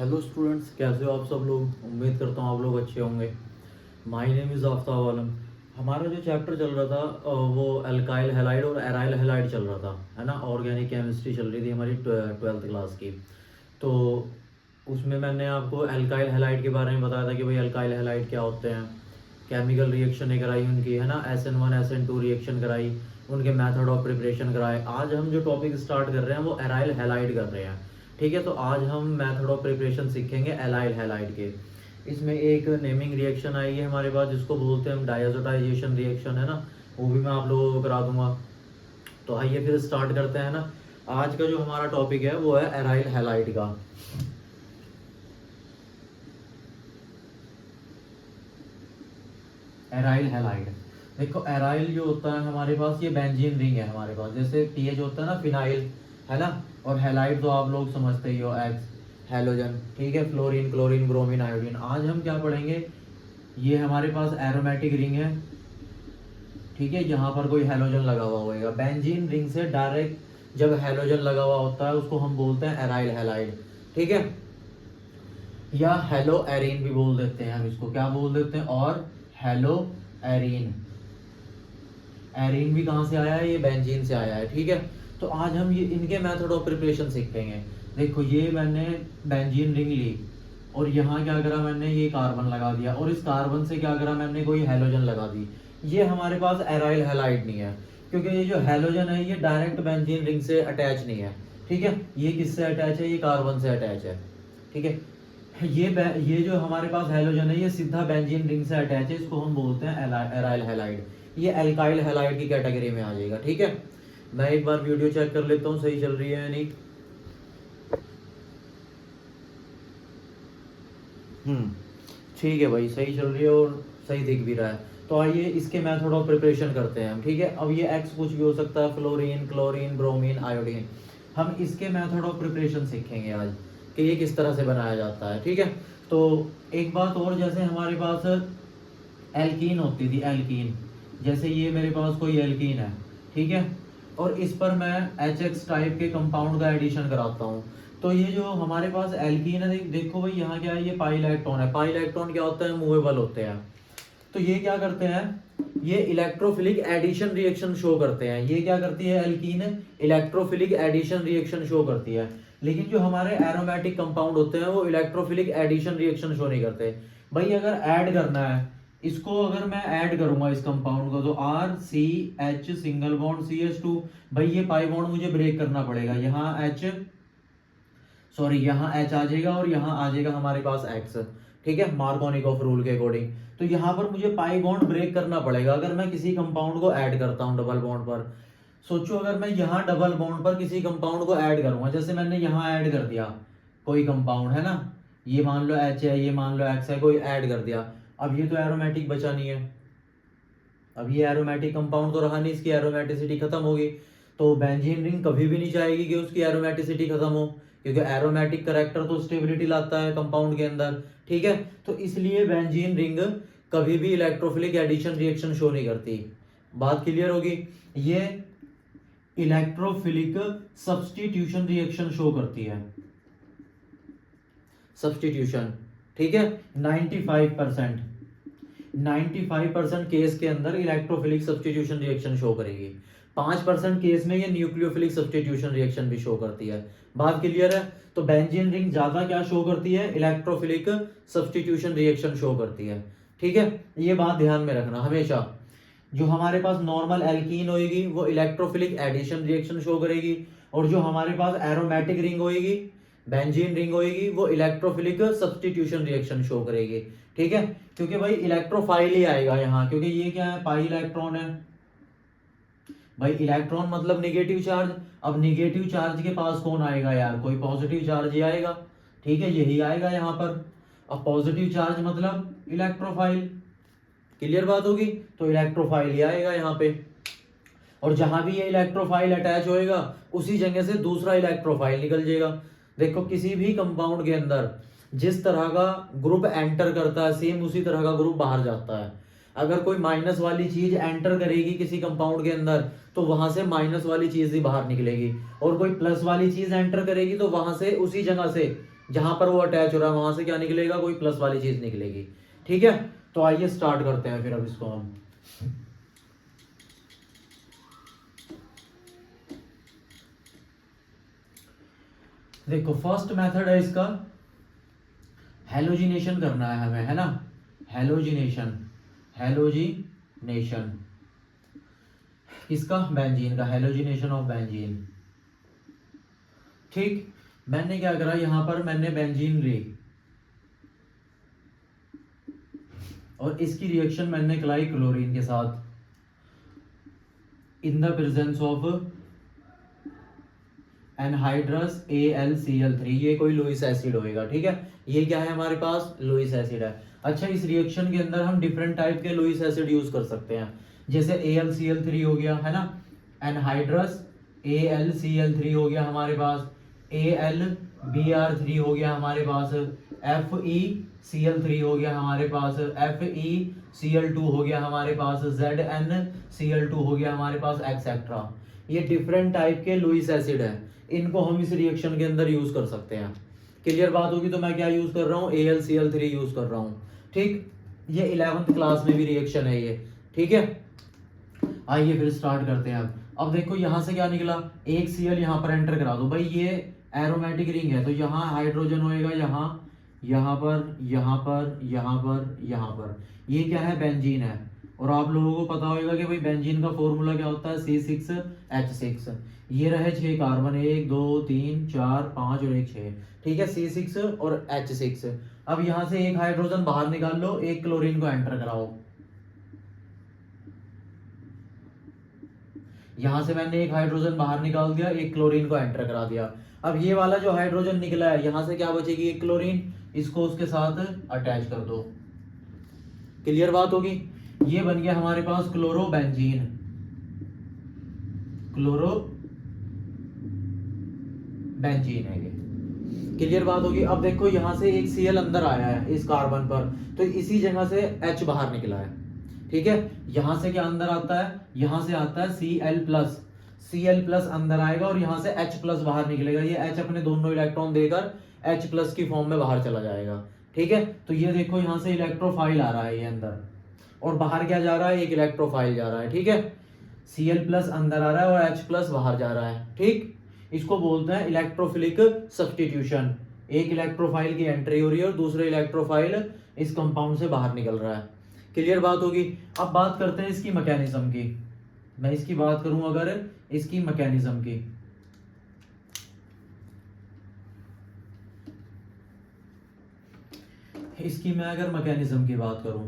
Hello students, कैसे हो आप सब लोग। उम्मीद करता हूँ आप लोग अच्छे होंगे। माय नेम इज़ आफ्ताब आलम। हमारा जो चैप्टर चल रहा था वो अल्काइल हैलाइड और एराइल हैलाइड चल रहा था, है ना। ऑर्गेनिक केमिस्ट्री चल रही थी हमारी 12th क्लास की। तो उसमें मैंने आपको अल्काइल हैलाइड के बारे में बताया था कि भाई अल्काइल हैलाइड क्या होते हैं। केमिकल रिएक्शन कराई उनकी, है ना। SN1 SN2 रिएक्शन कराई, उनके मेथड ऑफ प्रिपरेशन कराए। आज हम जो टॉपिक स्टार्ट कर रहे हैं वो एराइल हैलाइड कर रहे हैं, ठीक है। तो आज हम मेथड ऑफ प्रिपरेशन सीखेंगे एराइल हैलाइड के। इसमें एक नेमिंग रिएक्शन आई है हमारे पास जिसको बोलते हैं हम डायजोटाइजेशन रिएक्शन, है ना। वो भी मैं आप लोगों को करा दूंगा। तो आइए फिर स्टार्ट करते हैं ना। आज का जो हमारा टॉपिक है वो है एराइल हैलाइड का। एराइल हैलाइड, देखो एराइल जो होता है हमारे पास, ये बेंजीन रिंग है हमारे पास। जैसे TH होता है ना, फिनाइल, है ना। और हैलाइड तो आप लोग समझते ही हो, एक्स हेलोजन, ठीक है। Fluorine, chlorine, bromine, iodine. आज हम क्या पढ़ेंगे, ये हमारे पास एरोमेटिक रिंग है, ठीक है। यहाँ पर कोई हेलोजन लगा हुआ होगा। बेंजीन रिंग से डायरेक्ट जब हेलोजन लगा हुआ होता है उसको हम बोलते हैं एराइल हैलाइड, ठीक है। या हेलो एरीन भी बोल देते हैं हम इसको, क्या बोल देते हैं, और हेलो एरीन। एरीन भी कहाँ से आया है, ये बेंजीन से आया है, ठीक है। तो आज हम ये इनके मेथड ऑफ प्रिपरेशन सीखेंगे। देखो ये मैंने बेंजीन रिंग ली और यहाँ क्या करा मैंने, ये कार्बन लगा दिया, और इस कार्बन से क्या करा मैंने, कोई हेलोजन लगा दी। ये हमारे पास एराइल हैलाइड नहीं है, क्योंकि ये जो हेलोजन है ये डायरेक्ट बेंजीन रिंग से अटैच नहीं है, ठीक है। ये किससे अटैच है, ये कार्बन से अटैच है, ठीक है। ये जो हमारे पास हेलोजन है ये सीधा बेंजीन रिंग से अटैच है, इसको हम बोलते हैं एराइल हैलाइड। ये एल्काइल हैलाइड की कैटेगरी में आ जाएगा, ठीक है। मैं एक बार वीडियो चेक कर लेता हूँ सही चल रही है या नहीं। ठीक है भाई, सही चल रही है और सही दिख भी रहा है। तो आइए इसके मेथड ऑफ प्रिपरेशन करते हैं हम, ठीक है। अब ये एक्स कुछ भी हो सकता है, फ्लोरीन, क्लोरीन, ब्रोमीन, आयोडीन। हम इसके मेथड ऑफ प्रिपरेशन सीखेंगे आज कि ये किस तरह से बनाया जाता है, ठीक है। तो एक बात और, जैसे हमारे पास एल्कीन होती थी, एल्कीन। जैसे ये मेरे पास कोई एल्कीन है, ठीक है। और इस पर मैं HX टाइप के कंपाउंड का एडिशन कराता हूँ। तो ये जो हमारे पास एल्कीन है, देखो भाई यहाँ क्या है, ये पाई इलेक्ट्रॉन है। पाई इलेक्ट्रॉन क्या होता है, मूवेबल होते हैं। तो ये क्या करते हैं, ये इलेक्ट्रोफिलिक एडिशन रिएक्शन शो करते हैं। ये क्या करती है alkene, electrophilic addition reaction show करती है। लेकिन जो हमारे एरोमेटिक कंपाउंड होते हैं वो इलेक्ट्रोफिलिक एडिशन रिएक्शन शो नहीं करते। भाई अगर ऐड करना है इसको, अगर मैं ऐड करूंगा इस कंपाउंड को, तो RCH सिंगल बॉन्ड CH2। भाई ये पाई बॉन्ड मुझे ब्रेक करना पड़ेगा। यहाँ यहाँ H आ जाएगा और यहाँ आ जाएगा हमारे पास X, ठीक है, मार्कोनिकॉफ रूल के अकॉर्डिंग। तो यहाँ पर मुझे पाई बॉन्ड ब्रेक करना पड़ेगा अगर मैं किसी कंपाउंड को ऐड करता हूँ डबल बॉन्ड पर। सोचो अगर मैं यहाँ डबल बॉन्ड पर किसी कंपाउंड को ऐड करूंगा, जैसे मैंने यहाँ ऐड कर दिया कोई कंपाउंड, है ना। ये मान लो H है, ये मान लो X है, कोई ऐड कर दिया। अब ये तो एरोमेटिक बचा नहीं है, अब ये एरोमेटिक कंपाउंड तो रहा नहीं, इसकी एरोमेटिसिटी खत्म होगी। तो बेंजीन रिंग कभी भी नहीं चाहेगी कि उसकी एरोमेटिसिटी खत्म हो, क्योंकि एरोमेटिक करेक्टर तो स्टेबिलिटी लाता है कंपाउंड के अंदर, ठीक है। तो इसलिए बेंजीन रिंग कभी भी इलेक्ट्रोफिलिक एडिशन रिएक्शन शो नहीं करती। बात क्लियर होगी। ये इलेक्ट्रोफिलिक सब्स्टिट्यूशन रिएक्शन शो करती है, सब्स्टिट्यूशन, ठीक है। 95% केस के अंदर इलेक्ट्रोफिलिक सब्स्टिट्यूशन रिएक्शन शो करेगी। 5% केस में ये न्यूक्लियोफिलिक सब्स्टिट्यूशन रिएक्शन भी शो करती है। बात क्लियर है। तो बेंजीन रिंग ज्यादा क्या शो करती है, इलेक्ट्रोफिलिक सब्स्टिट्यूशन रिएक्शन शो करती है, ठीक है। ये बात ध्यान में रखना हमेशा। जो हमारे पास नॉर्मल एल्कीन होगी वो इलेक्ट्रोफिलिक एडिशन रिएक्शन शो करेगी, और जो हमारे पास एरोमेटिक रिंग होगी, बेंजीन रिंग होगी, वो इलेक्ट्रोफिलिक सब्स्टिट्यूशन रिएक्शन शो करेगी, ठीक है। क्योंकि भाई इलेक्ट्रोफाइल ही आएगा यहाँ, क्योंकि ये क्या है, पाई इलेक्ट्रॉन है। भाई इलेक्ट्रॉन मतलब निगेटिव चार्ज। अब निगेटिव चार्ज के पास कौन आएगा यार, कोई पॉजिटिव चार्ज ही आएगा, ठीक है, यही आएगा यहाँ पर। अब पॉजिटिव चार्ज मतलब इलेक्ट्रोफाइल, क्लियर बात होगी। तो इलेक्ट्रोफाइल ही आएगा यहाँ पे, और जहां भी ये इलेक्ट्रोफाइल अटैच होएगा उसी जगह से दूसरा इलेक्ट्रोफाइल निकल जाएगा। देखो किसी भी कंपाउंड के अंदर जिस तरह का ग्रुप एंटर करता है, सेम उसी तरह का ग्रुप बाहर जाता है। अगर कोई माइनस वाली चीज एंटर करेगी किसी कंपाउंड के अंदर, तो वहां से माइनस वाली चीज ही बाहर निकलेगी, और कोई प्लस वाली चीज एंटर करेगी तो वहां से उसी जगह से जहां पर वो अटैच हो रहा है वहां से क्या निकलेगा, कोई प्लस वाली चीज निकलेगी। ठीक है, तो आइए स्टार्ट करते हैं फिर अब इसको हम। देखो फर्स्ट मेथड है इसका, हेलोजिनेशन करना है हमें, है ना, हेलोजिनेशन, हेलोजिनेशन किसका, बेंजीन का, हेलोजिनेशन ऑफ बेंजीन। ठीक, मैंने क्या करा, यहां पर मैंने बेंजीन ली और इसकी रिएक्शन मैंने कराई क्लोरीन के साथ in the presence of anhydrous AlCl3, ये कोई लुईस एसिड होएगा। ठीक है, ये क्या है हमारे पास, लुईस एसिड है। अच्छा, इस रिएक्शन के अंदर हम डिफरेंट टाइप के लुईस एसिड यूज कर सकते हैं, जैसे AlCl3 हो गया, है ना, एनहाइड्रस AlCl3 हो गया हमारे पास, AlBr3 हो गया हमारे पास, FeCl3 हो गया हमारे पास, FeCl2 हो गया हमारे पास, ZnCl2 हो गया हमारे पास, एक्सेट्रा। ये डिफरेंट टाइप के लुईस एसिड है, इनको हम इस रिएक्शन के अंदर यूज कर सकते हैं। क्लियर बात होगी, तो मैं क्या यूज कर रहा हूँ, AlCl3 यूज कर रहा हूँ। ठीक, ये 11th क्लास में भी रिएक्शन है ये। ठीक है, आइए फिर स्टार्ट करते हैं। अब देखो यहाँ से क्या निकला, एक Cl यहाँ पर एंटर करा दो भाई, ये एरोमेटिक रिंग है, तो यहाँ हाइड्रोजन होएगा, यहाँ, यहाँ पर, यहाँ पर, यहाँ पर, यहाँ पर, ये क्या है, बेंजीन है। और आप लोगों को पता होगा कि भाई बेंजीन का फॉर्मूला क्या होता है, C6H6। ये रहे 6 कार्बन, 1 2 3 4 5 और 1 6। ठीक है, C6 और H6। अब यहाँ से एक हाइड्रोजन बाहर निकाल लो, एक क्लोरीन को एंटर कराओ। यहां से मैंने एक हाइड्रोजन बाहर निकाल दिया, एक क्लोरीन को एंटर करा दिया। अब ये वाला जो हाइड्रोजन निकला है, यहां से क्या बचेगी, एक क्लोरीन, इसको उसके साथ अटैच कर दो। क्लियर बात होगी, ये बन गया हमारे पास क्लोरोबेंजीन, क्लोरोबेंजीन है ये। क्लियर बात होगी। अब देखो यहां से एक Cl अंदर आया है इस कार्बन पर, तो इसी जगह से H बाहर निकला है। ठीक है, यहां से क्या अंदर आता है, यहां से आता है Cl+ अंदर आएगा और यहां से H+ बाहर निकलेगा। ये H अपने दोनों इलेक्ट्रॉन देकर H+ की फॉर्म में बाहर चला जाएगा। ठीक है, तो ये देखो यहां से इलेक्ट्रोफाइल आ रहा है ये अंदर, और बाहर क्या जा रहा है, एक इलेक्ट्रोफाइल जा रहा है। ठीक है, Cl+ अंदर आ रहा है और H+ बाहर जा रहा है। ठीक, इसको बोलते हैं इलेक्ट्रोफिलिक सब्स्टिट्यूशन। एक इलेक्ट्रोफाइल की एंट्री हो रही है और दूसरे इलेक्ट्रोफाइल इस कंपाउंड से बाहर निकल रहा है। क्लियर बात होगी। अब बात करते हैं इसकी मैकेनिज्म की। मैं इसकी बात करूं अगर इसकी मैकेनिज्म की, इसकी मैं अगर मैकेनिज्म की बात करूं,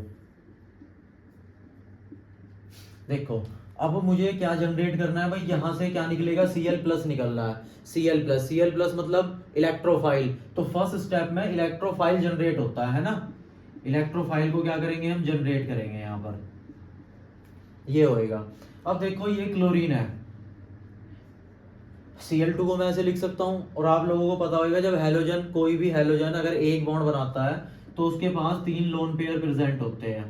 देखो अब मुझे क्या जनरेट करना है भाई, यहां से क्या निकलेगा, Cl+ निकल रहा है, Cl+ मतलब इलेक्ट्रोफाइल। तो फर्स्ट स्टेप में इलेक्ट्रोफाइल जनरेट होता है ना, इलेक्ट्रोफाइल को क्या करेंगे हम, जनरेट करेंगे। यहां पर ये होएगा। अब देखो ये क्लोरीन है, Cl2 को मैं ऐसे लिख सकता हूं, और आप लोगों को पता होगा जब हेलोजन, कोई भी हेलोजन अगर एक बॉन्ड बनाता है तो उसके पास 3 लोन पेयर प्रेजेंट होते हैं।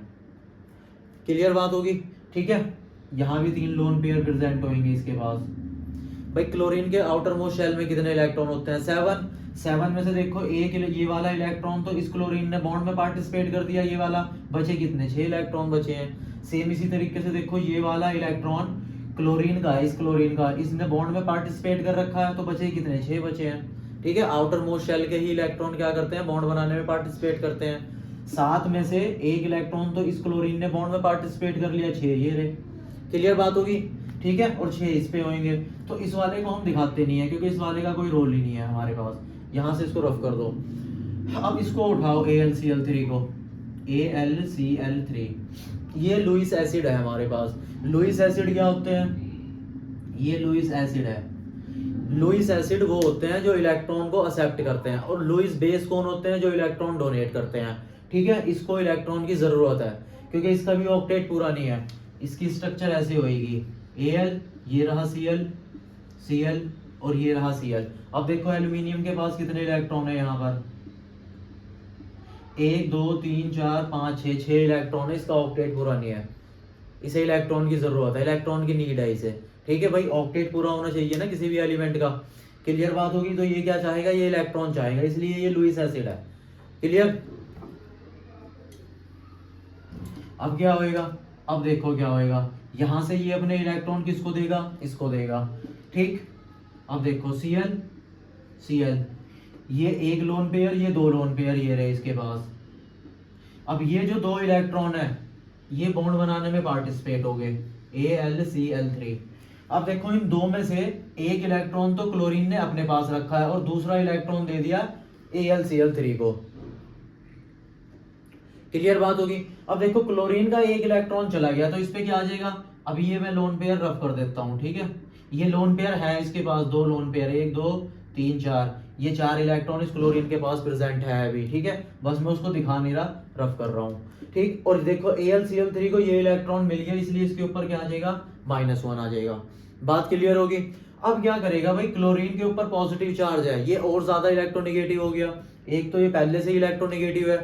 क्लियर बात होगी। ठीक है, यहां भी 3 लोन पेयर प्रेजेंट होंगे इसके पास। भाई क्लोरीन के आउटर मोस्ट शेल में कितने इलेक्ट्रॉन होते हैं, 7 में से देखो एक ये वाला इलेक्ट्रॉन तो इस क्लोरीन ने बॉन्ड में पार्टिसिपेट कर दिया, ये वाला, बचे कितने, 6 इलेक्ट्रॉन बचे हैं। सेम इसी तरीके से देखो ये वाला इलेक्ट्रॉन क्लोरीन का, इस क्लोरीन का, इसने बॉन्ड में पार्टिसिपेट कर रखा है, तो बचे कितने, 6 बचे हैं। ठीक है, आउटर मोस्ट शेल के ही इलेक्ट्रॉन क्या करते हैं, बॉन्ड बनाने में पार्टिसिपेट करते हैं। 7 में से एक इलेक्ट्रॉन तो इस क्लोरीन ने बॉन्ड में पार्टिसिपेट कर लिया, 6 ये रहे। क्लियर बात होगी। ठीक है, और 6 इस पे होंगे। तो इस वाले को हम दिखाते नहीं है क्योंकि इस वाले का कोई रोल ही नहीं है हमारे पास। यहां से इसको रफ कर दो। अब इसको उठाओ AlCl3 को, AlCl3, ये लुईस एसिड है हमारे पास। लुईस एसिड क्या होते हैं, ये लुईस एसिड है। लुईस एसिड वो होते हैं जो इलेक्ट्रॉन को एक्सेप्ट करते हैं, और लुईस बेस कौन होते हैं, जो इलेक्ट्रॉन डोनेट करते हैं। ठीक है, इसको इलेक्ट्रॉन की जरूरत है क्योंकि इसका भी ऑक्टेट पूरा नहीं है। इसकी स्ट्रक्चर ऐसे होएगी, Al, ये रहा Cl और ये रहा Cl। अब देखो एल्यूमिनियम के पास कितने इलेक्ट्रॉन है, यहाँ पर 1 2 3 4 5 6 इलेक्ट्रॉन है। इसका ऑक्टेट पूरा नहीं है, इसे इलेक्ट्रॉन की जरूरत है, इलेक्ट्रॉन की नीड है इसे। ठीक है भाई, ऑक्टेट पूरा होना चाहिए ना किसी भी एलिमेंट का। क्लियर बात होगी। तो ये क्या चाहेगा, ये इलेक्ट्रॉन चाहेगा, इसलिए ये लुईस एसिड है। क्लियर। अब क्या होएगा, अब देखो क्या होएगा, यहां से ये अपने इलेक्ट्रॉन किसको देगा, इसको देगा, ठीक। अब देखो Cl Cl, ये एक लोन पेयर, ये दो लोन पेयर, ये रहे इसके पास। अब ये जो दो इलेक्ट्रॉन है ये बॉन्ड बनाने में पार्टिसिपेट हो गए, AlCl3। अब देखो इन दो में से एक इलेक्ट्रॉन तो क्लोरीन ने अपने पास रखा है और दूसरा इलेक्ट्रॉन दे दिया AlCl3 को। क्लियर बात होगी। अब देखो क्लोरीन का एक इलेक्ट्रॉन चला गया तो इस पे क्या आ जाएगा, अब ये मैं लोन पेयर रफ कर देता हूं, ठीक है। ये लोन पेयर है इसके पास, दो लोन पेयर, 1 2 3 4, ये 4 इलेक्ट्रॉन इस क्लोरीन के पास प्रेजेंट है अभी, ठीक है। बस मैं उसको दिखा नहीं रहा, रफ कर रहा हूँ, ठीक। और देखो AlCl3 को ये इलेक्ट्रॉन मिल गया, इसलिए इसके ऊपर क्या आ जाएगा, -1 आ जाएगा। बात क्लियर होगी। अब क्या करेगा भाई, क्लोरीन के ऊपर पॉजिटिव चार्ज है, ये और ज्यादा इलेक्ट्रोनेगेटिव हो गया, एक तो ये पहले से ही इलेक्ट्रोनेगेटिव है,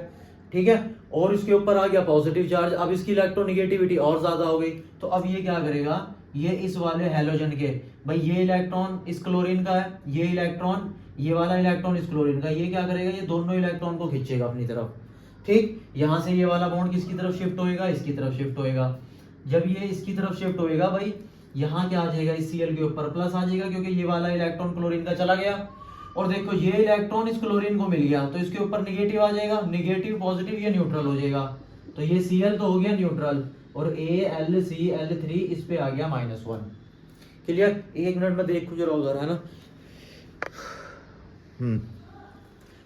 ठीक है, और इसके ऊपर आ गया पॉजिटिव चार्ज, अब इसकी इलेक्ट्रोनेगेटिविटी और ज्यादा हो गई। तो अब ये क्या करेगा, ये इस वाले हैलोजन के, भाई ये इलेक्ट्रॉन इस क्लोरीन का है, ये इलेक्ट्रॉन, ये वाला इलेक्ट्रॉन इस क्लोरीन का, ये क्या करेगा, ये दोनों इलेक्ट्रॉन को खींचेगा अपनी तरफ, ठीक। यहां से ये वाला बॉन्ड किसकी तरफ शिफ्ट होएगा, इसकी तरफ शिफ्ट होएगा। जब ये इसकी तरफ शिफ्ट होएगा भाई, यहाँ क्या आ जाएगा, इस Cl के ऊपर प्लस आ जाएगा, क्योंकि ये वाला इलेक्ट्रॉन क्लोरीन का चला गया। और देखो ये इलेक्ट्रॉन इस क्लोरीन को मिल गया तो इसके ऊपर निगेटिव आ जाएगा, निगेटिव पॉजिटिव ये न्यूट्रल हो जाएगा। तो ये Cl तो हो गया न्यूट्रल और AlCl3 इस पे आ गया -1। क्लियर। 1 मिनट में देखो जरा उधर, है ना।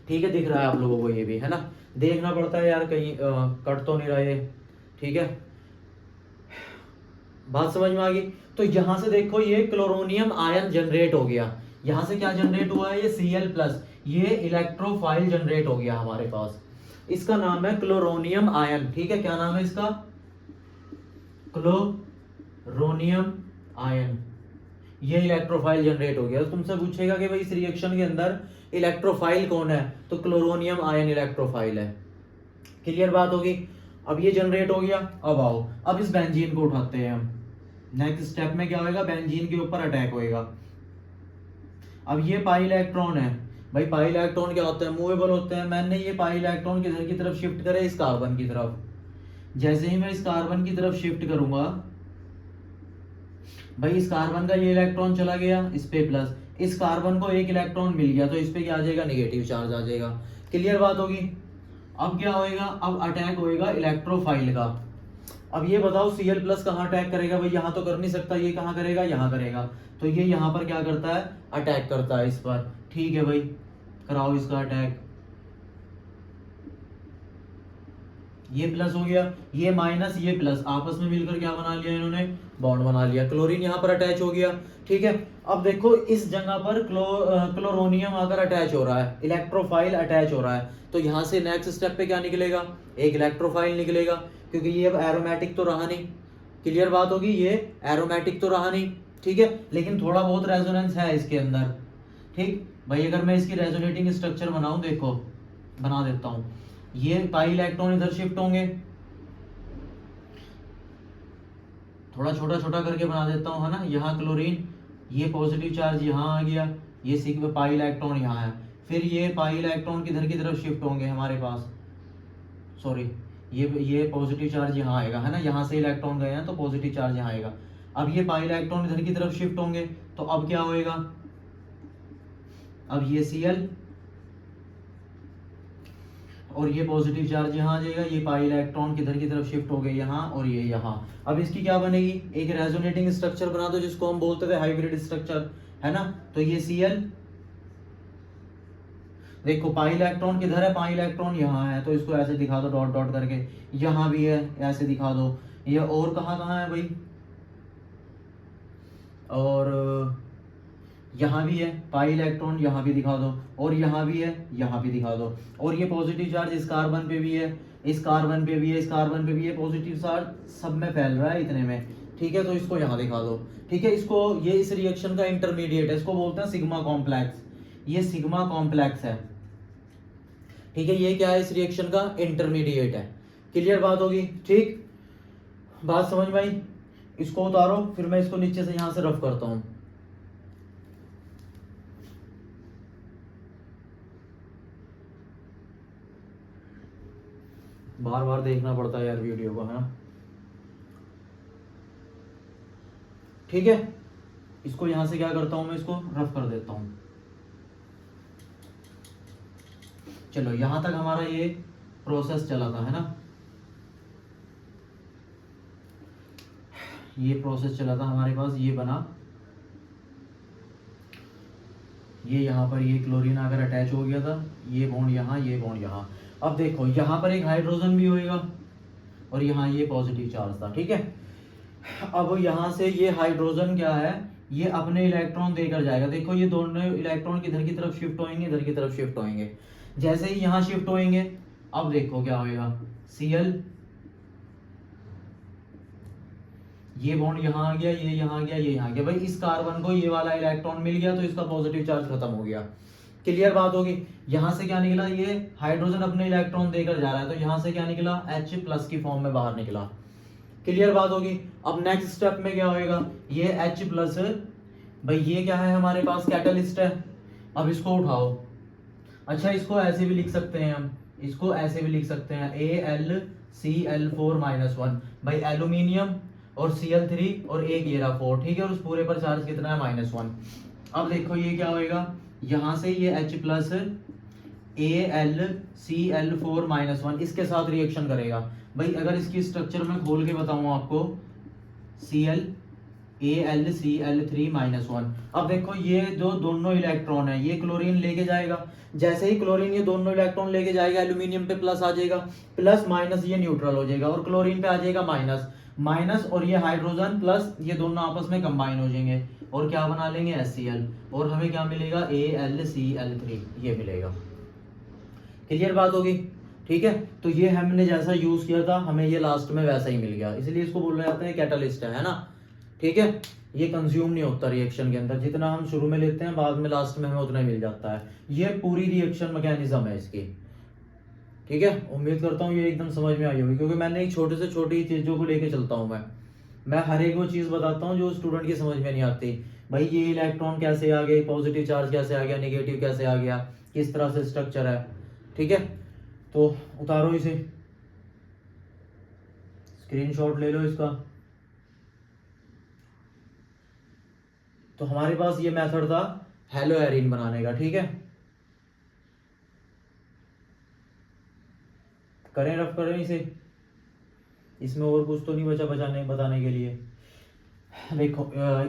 ठीक है, दिख रहा है आप लोगों को, ये भी है ना, देखना पड़ता है यार, कहीं कट तो नहीं रहा ये, ठीक है। बात समझ में आ गई। तो यहां से देखो ये क्लोरोनियम आयन जनरेट हो गया, यहां से क्या जनरेट हुआ है, ये Cl+, ये इलेक्ट्रोफाइल जनरेट हो गया हमारे पास, इसका नाम है क्लोरोनियम आयन, ठीक है। क्या नाम है इसका, क्लोरोनियम आयन, ये इलेक्ट्रोफाइल जनरेट हो गया। तो तुमसे पूछेगा कि भाई इस रिएक्शन के अंदर इलेक्ट्रोफाइल कौन है, तो क्लोरोनियम आयन इलेक्ट्रोफाइल है। क्लियर बात होगी। अब ये जनरेट हो गया, अब आओ, अब इस बेंजीन को उठाते हैं हम। नेक्स्ट स्टेप में क्या होगा, बेंजीन के ऊपर अटैक होएगा। अब ये पाई इलेक्ट्रॉन है, भाई पाई इलेक्ट्रॉन क्या होता है, मूवेबल होते हैं। मैंने ये पाई इलेक्ट्रॉन किधर की तरफ शिफ्ट करे, इस कार्बन की तरफ। जैसे ही मैं इस कार्बन की तरफ शिफ्ट करूंगा, भाई इस कार्बन का ये इलेक्ट्रॉन चला गया, इस पे प्लस, इस कार्बन को एक इलेक्ट्रॉन मिल गया तो इस पे क्या आ जाएगा, निगेटिव चार्ज आ जाएगा। क्लियर बात होगी। अब क्या होएगा, अब अटैक होएगा इलेक्ट्रोफाइल का। अब ये बताओ Cl+ कहाँ अटैक करेगा, भाई यहाँ तो कर नहीं सकता, ये कहाँ करेगा, यहाँ करेगा। तो ये यहाँ पर क्या करता है, अटैक करता है इस पर, ठीक है भाई, कराओ इसका अटैक। ये प्लस हो गया, ये माइनस, ये प्लस, आपस में मिलकर क्या बना लिया इन्होंने, बॉन्ड बना लिया। क्लोरीन यहाँ पर अटैच हो गया, ठीक है। अब देखो इस जगह पर क्लोरोनियम आकर अटैच हो रहा है, इलेक्ट्रोफाइल अटैच हो रहा है। तो यहाँ से नेक्स्ट स्टेप पे क्या निकलेगा, एक इलेक्ट्रोफाइल निकलेगा, क्योंकि ये अब एरोमेटिक तो रहा नहीं। क्लियर बात होगी, ये एरोमेटिक तो रहा नहीं, ठीक है, लेकिन थोड़ा बहुत रेजोनेंस है इसके अंदर, ठीक भाई। अगर मैं इसकी रेजोनेटिंग स्ट्रक्चर बनाऊं, देखो बना देता हूं, ये पाई इलेक्ट्रॉन इधर शिफ्ट होंगे, थोड़ा छोटा छोटा करके बना देता हूं, है ना। यहाँ क्लोरीन, ये पॉजिटिव चार्ज यहाँ आ गया, ये सिग्मा पाई इलेक्ट्रॉन यहाँ है, फिर ये पाई इलेक्ट्रॉन किधर की तरफ शिफ्ट होंगे हमारे पास, सॉरी, ये पॉजिटिव चार्ज यहाँ आएगा, है ना, यहाँ से इलेक्ट्रॉन गए हैं तो पॉजिटिव चार्ज यहाँ आएगा। अब ये पाई इलेक्ट्रॉन इधर की तरफ शिफ्ट होंगे, तो अब क्या होएगा, अब ये Cl और ये पॉजिटिव चार्ज यहाँ आ जाएगा, ये पाई इलेक्ट्रॉन किधर की तरफ शिफ्ट हो गए, यहाँ, और ये यहाँ। अब इसकी क्या बनेगी, एक रेजोनेटिंग स्ट्रक्चर बना दो, जिसको हम बोलते थे हाइब्रिड स्ट्रक्चर, है ना। तो ये Cl, देखो पाई इलेक्ट्रॉन किधर है, पाई इलेक्ट्रॉन यहाँ है, तो इसको ऐसे दिखा दो डॉट डॉट करके, यहाँ भी है, ऐसे दिखा दो। ये और कहाँ कहाँ है भाई, और यहाँ भी है पाई इलेक्ट्रॉन, यहाँ भी दिखा दो, और यहाँ भी है, यहाँ भी दिखा दो। और ये पॉजिटिव चार्ज इस कार्बन पे भी है, इस कार्बन पे भी है, इस कार्बन पे भी है, पॉजिटिव चार्ज सब में फैल रहा है इतने में, ठीक है। तो इसको यहाँ दिखा दो, ठीक है। इसको, ये इस रिएक्शन का इंटरमीडिएट है, इसको बोलते हैं सिग्मा कॉम्प्लेक्स, ये सिग्मा कॉम्प्लेक्स है, ठीक है। ये क्या है, इस रिएक्शन का इंटरमीडिएट है। क्लियर बात होगी, ठीक, बात समझ में आई। इसको उतारो, फिर मैं इसको नीचे से यहाँ से रफ करता हूँ। बार बार देखना पड़ता है यार वीडियो को, है ना। ठीक है, इसको यहाँ से क्या करता हूँ मैं, इसको रफ कर देता हूँ। चलो यहाँ तक हमारा ये प्रोसेस चला था, है ना, ये प्रोसेस चला था हमारे पास, ये बना, ये यहाँ पर ये क्लोरीन आकर अटैच हो गया था, ये बॉन्ड यहाँ, ये बॉन्ड यहाँ। अब देखो यहाँ पर एक हाइड्रोजन भी होएगा और यहाँ ये पॉजिटिव चार्ज था, ठीक है। अब यहाँ से ये हाइड्रोजन क्या है, ये अपने इलेक्ट्रॉन देकर जाएगा। देखो ये दोनों इलेक्ट्रॉन किधर की तरफ शिफ्ट होंगे, इधर की तरफ शिफ्ट होंगे। जैसे ही यहाँ शिफ्ट होंगे, अब देखो क्या होएगा, Cl, ये बॉन्ड यहाँ आ गया, ये यहाँ आ गया, ये यहाँ आ गया। भाई इस कार्बन को ये वाला इलेक्ट्रॉन मिल गया तो इसका पॉजिटिव चार्ज खत्म हो गया। क्लियर बात होगी। यहाँ से क्या निकला, ये हाइड्रोजन अपने इलेक्ट्रॉन देकर जा रहा है, तो यहाँ से क्या निकला, H+ की फॉर्म में बाहर निकला। क्लियर बात होगी। अब नेक्स्ट स्टेप में क्या होएगा, ये H+, भाई ये क्या है हमारे पास, कैटलिस्ट है। अब इसको उठाओ, अच्छा इसको ऐसे भी लिख सकते हैं हम, इसको ऐसे भी लिख सकते हैं, AlCl4-1। भाई एल्यूमिनियम और Cl3 और एक ये रहा 4, ठीक है, और उस पूरे पर चार्ज कितना है, -1। अब देखो ये क्या होएगा, यहाँ से ये H+ AlCl4-1 इसके साथ रिएक्शन करेगा। भाई अगर इसकी स्ट्रक्चर में खोल के बताऊं आपको, Cl AlCl3-1। अब देखो ये जो दोनों इलेक्ट्रॉन है, ये क्लोरीन लेके जाएगा। जैसे ही क्लोरीन ये दोनों इलेक्ट्रॉन लेके जाएगा, एल्यूमिनियम पे प्लस आ जाएगा, प्लस माइनस ये न्यूट्रल हो जाएगा, और क्लोरीन पे आ जाएगा माइनस माइनस, और ये हाइड्रोजन प्लस ये दोनों आपस में कंबाइन हो जाएंगे और क्या बना लेंगे, HCl, और हमें क्या मिलेगा, AlCl3 ये मिलेगा। क्लियर बात होगी, ठीक है। तो ये हमने जैसा यूज किया था, हमें ये लास्ट में वैसा ही मिल गया, इसलिए इसको बोला जाता है कैटलिस्ट है ना, ठीक है। ये कंज्यूम नहीं होता रिएक्शन के अंदर, जितना हम शुरू में लेते हैं बाद में लास्ट में हमें उतना ही मिल जाता है। ये पूरी रिएक्शन मैकेनिज्म है इसकी, ठीक है। उम्मीद करता हूँ ये एकदम समझ में आई होगी, क्योंकि मैंने एक छोटे से छोटी चीजों को लेके चलता हूँ मैं हर एक वो चीज बताता हूँ जो स्टूडेंट की समझ में नहीं आती। भाई ये इलेक्ट्रॉन कैसे आ गए, पॉजिटिव चार्ज कैसे आ गया, नेगेटिव कैसे आ गया, किस तरह से स्ट्रक्चर है, ठीक है। तो उतारो इसे, स्क्रीनशॉट ले लो इसका। तो हमारे पास ये मेथड था हेलो एरिन बनाने का, ठीक है। करें रफ करें इसे, इसमें और कुछ तो नहीं बचा बताने के लिए। देखो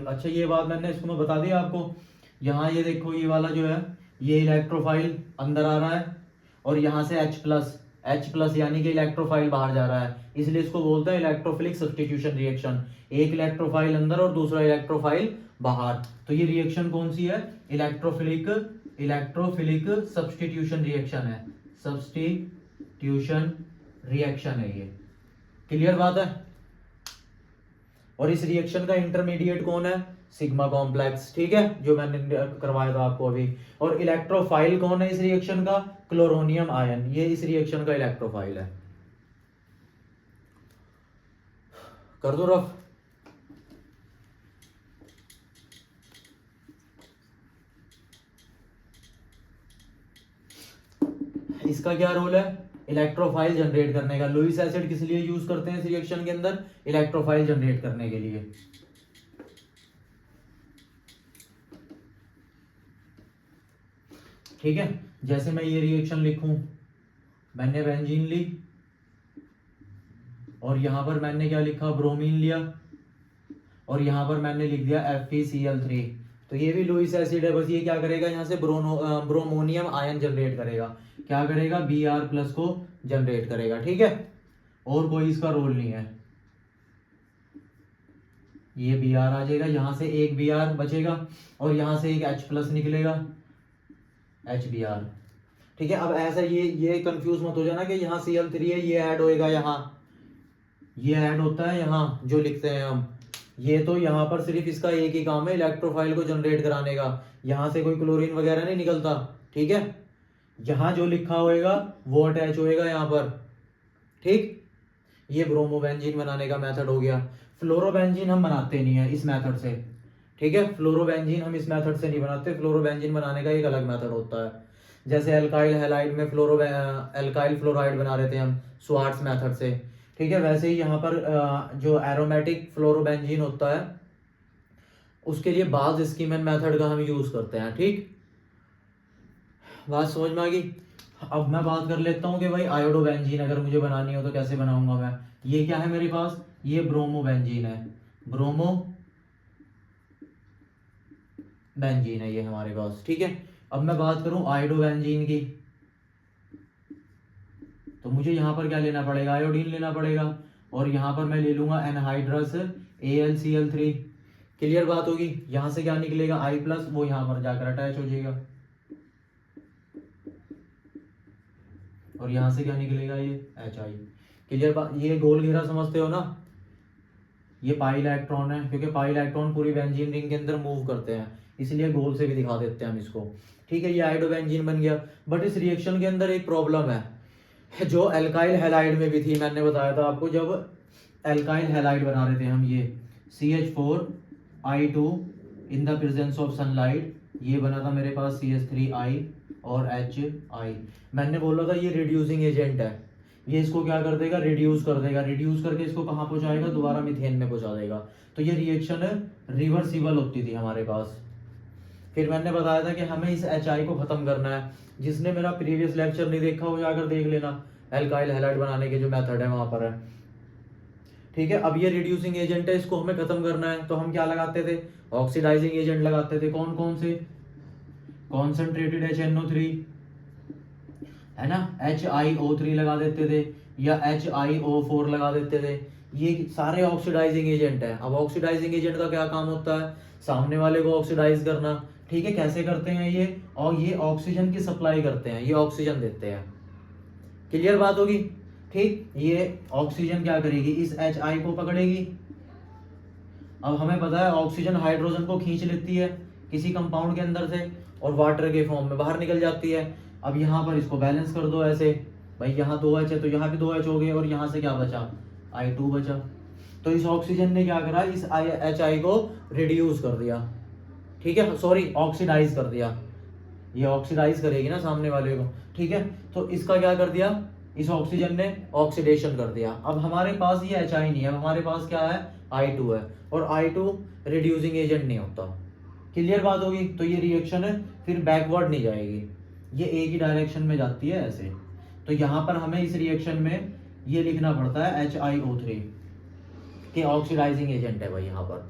अच्छा ये बात मैंने इसको मैं बता दिया आपको। यहाँ ये देखो ये वाला जो है, ये इलेक्ट्रोफाइल अंदर आ रहा है और यहाँ से H+ यानी कि इलेक्ट्रोफाइल बाहर जा रहा है, इसलिए इसको बोलते हैं इलेक्ट्रोफिलिक सब्स्टिट्यूशन रिएक्शन। एक इलेक्ट्रोफाइल अंदर और दूसरा इलेक्ट्रोफाइल बाहर, तो ये रिएक्शन कौन सी है, इलेक्ट्रोफिलिक सब्स्टिट्यूशन रिएक्शन है, सब्स्टिट्यूशन रिएक्शन है ये। क्लियर बात है। और इस रिएक्शन का इंटरमीडिएट कौन है, सिग्मा कॉम्प्लेक्स, ठीक है, जो मैंने करवाया था आपको अभी। और इलेक्ट्रोफाइल कौन है इस रिएक्शन का, क्लोरोनियम आयन, ये इस रिएक्शन का इलेक्ट्रोफाइल है। कर दो रफ। इसका क्या रोल है, इलेक्ट्रोफाइल जनरेट करने का। लुईस एसिड किस लिए यूज करते हैं इस रिएक्शन के अंदर, इलेक्ट्रोफाइल जनरेट करने के लिए। ठीक है, जैसे मैं ये रिएक्शन लिखूं, मैंने बेंजीन ली और यहां पर मैंने क्या लिखा, ब्रोमीन लिया, और यहां पर मैंने लिख दिया FeCl3। तो ये भी लुईस एसिड है, बस ये क्या करेगा, यहाँ से ब्रोमोनियम आयन जनरेट करेगा। क्या करेगा, Br+ को जनरेट करेगा, ठीक है। और कोई इसका रोल नहीं है। ये Br आ जाएगा, यहाँ से एक Br बचेगा और यहाँ से एक H+ निकलेगा, HBr, ठीक है। अब ऐसा ये कंफ्यूज मत हो जाना कि यहाँ Cl3 है, ये ऐड होएगा, यहाँ ये ऐड होता है, यहाँ जो लिखते हैं हम, ये तो यहाँ पर सिर्फ इसका एक ही काम है, इलेक्ट्रोफाइल को जनरेट कराने का। यहाँ से कोई क्लोरीन वगैरह नहीं निकलता, ठीक है। यहाँ जो लिखा होएगा वो अटैच होएगा यहाँ पर, ठीक। ये ब्रोमोबेंजीन बनाने का मेथड हो गया। फ्लोरोबेंजीन हम बनाते नहीं है इस मेथड से, ठीक है। फ्लोरोबेंजीन हम इस मेथड से नहीं बनाते, फ्लोरोबेंजीन बनाने का एक अलग मेथड होता है। जैसे एल्काइल हैलाइड में एल्काइल फ्लोराइड बना रहे थे हम स्वार्ट्स मेथड से, ठीक है, वैसे ही यहाँ पर जो एरोमेटिक फ्लोरोबेंजीन होता है उसके लिए बाज स्कीमन मेथड का हम यूज करते हैं। ठीक, बात समझ में आ गई। अब मैं बात कर लेता हूँ कि भाई आयोडोबेंजीन अगर मुझे बनानी हो तो कैसे बनाऊंगा मैं। ये क्या है मेरे पास, ये ब्रोमोबेंजीन है, ब्रोमो बेंजीन है ये हमारे पास, ठीक है। अब मैं बात करूं आयोडोबेंजीन की, तो मुझे यहाँ पर क्या लेना पड़ेगा, आयोडीन लेना पड़ेगा, और यहाँ पर मैं ले लूंगा एनहाइड्रस AlCl3। क्लियर बात होगी। यहाँ से क्या निकलेगा I+, वो यहाँ पर जाकर अटैच हो जाएगा, और यहाँ से क्या निकलेगा ये Hi। क्लियर बात। ये गोल घेरा समझते हो ना, ये पाई इलेक्ट्रॉन है, क्योंकि पाई इलेक्ट्रॉन पूरी बेंजीन रिंग के अंदर मूव करते हैं, इसलिए गोल से भी दिखा देते हैं हम इसको, ठीक है। ये आयोडोबेंजीन बन गया। बट इस रिएक्शन के अंदर एक प्रॉब्लम है जो एल्काइल हैलाइड में भी थी, मैंने बताया था आपको, जब एल्काइल हैलाइड बना रहे थे हम, ये CH4I2 in the presence of sunlight, ये बना था मेरे पास CH3I और HI। मैंने बोला था ये रिड्यूसिंग एजेंट है, ये इसको क्या कर देगा, रिड्यूस कर देगा, रिड्यूस करके इसको कहाँ पहुंचाएगा, दोबारा मीथेन में पहुंचा देगा। तो ये रिएक्शन रिवर्सिबल होती थी हमारे पास। फिर मैंने बताया था कि हमें इस HI को खत्म करना है। जिसने मेरा प्रीवियस लेक्चर नहीं देखा वो जाकर देख लेना, एल्काइल हैलाइड बनाने के जो मेथड है वहां पर है, ठीक है। अब ये रिड्यूसिंग एजेंट है, इसको हमें खत्म करना है, तो हम क्या लगाते थे, ऑक्सीडाइजिंग एजेंट लगाते थे। कौन कौन से, कॉन्सेंट्रेटेड HNO3 है ना, HiO3 लगा देते थे, या HiO4 लगा देते थे। ये सारे ऑक्सीडाइजिंग एजेंट है। अब ऑक्सीडाइजिंग एजेंट का क्या काम होता है, सामने वाले को ऑक्सीडाइज करना, ठीक है। कैसे करते हैं ये, और ये ऑक्सीजन की सप्लाई करते हैं, ये ऑक्सीजन देते हैं। क्लियर बात होगी, ठीक। ये ऑक्सीजन क्या करेगी, इस Hi को पकड़ेगी। अब हमें पता है ऑक्सीजन हाइड्रोजन को खींच लेती है किसी कंपाउंड के अंदर से, और वाटर के फॉर्म में बाहर निकल जाती है। अब यहाँ पर इसको बैलेंस कर दो ऐसे, भाई यहाँ 2H है तो यहाँ भी 2H हो गए, और यहाँ से क्या बचा, I2 बचा। तो इस ऑक्सीजन ने क्या करा, इस HI को रिड्यूस कर दिया, ठीक है, सॉरी ऑक्सीडाइज कर दिया। ये ऑक्सीडाइज करेगी ना सामने वाले को, ठीक है। तो इसका क्या कर दिया, इस ऑक्सीजन ने ऑक्सीडेशन कर दिया। अब हमारे पास ये HI नहीं है, अब हमारे पास क्या है, I2 है, और I2 रिड्यूसिंग एजेंट नहीं होता। क्लियर बात होगी। तो ये रिएक्शन है फिर बैकवर्ड नहीं जाएगी, ये एक ही डायरेक्शन में जाती है ऐसे। तो यहाँ पर हमें इस रिएक्शन में ये लिखना पड़ता है HiO3 के ऑक्सीडाइजिंग एजेंट है भाई यहाँ पर,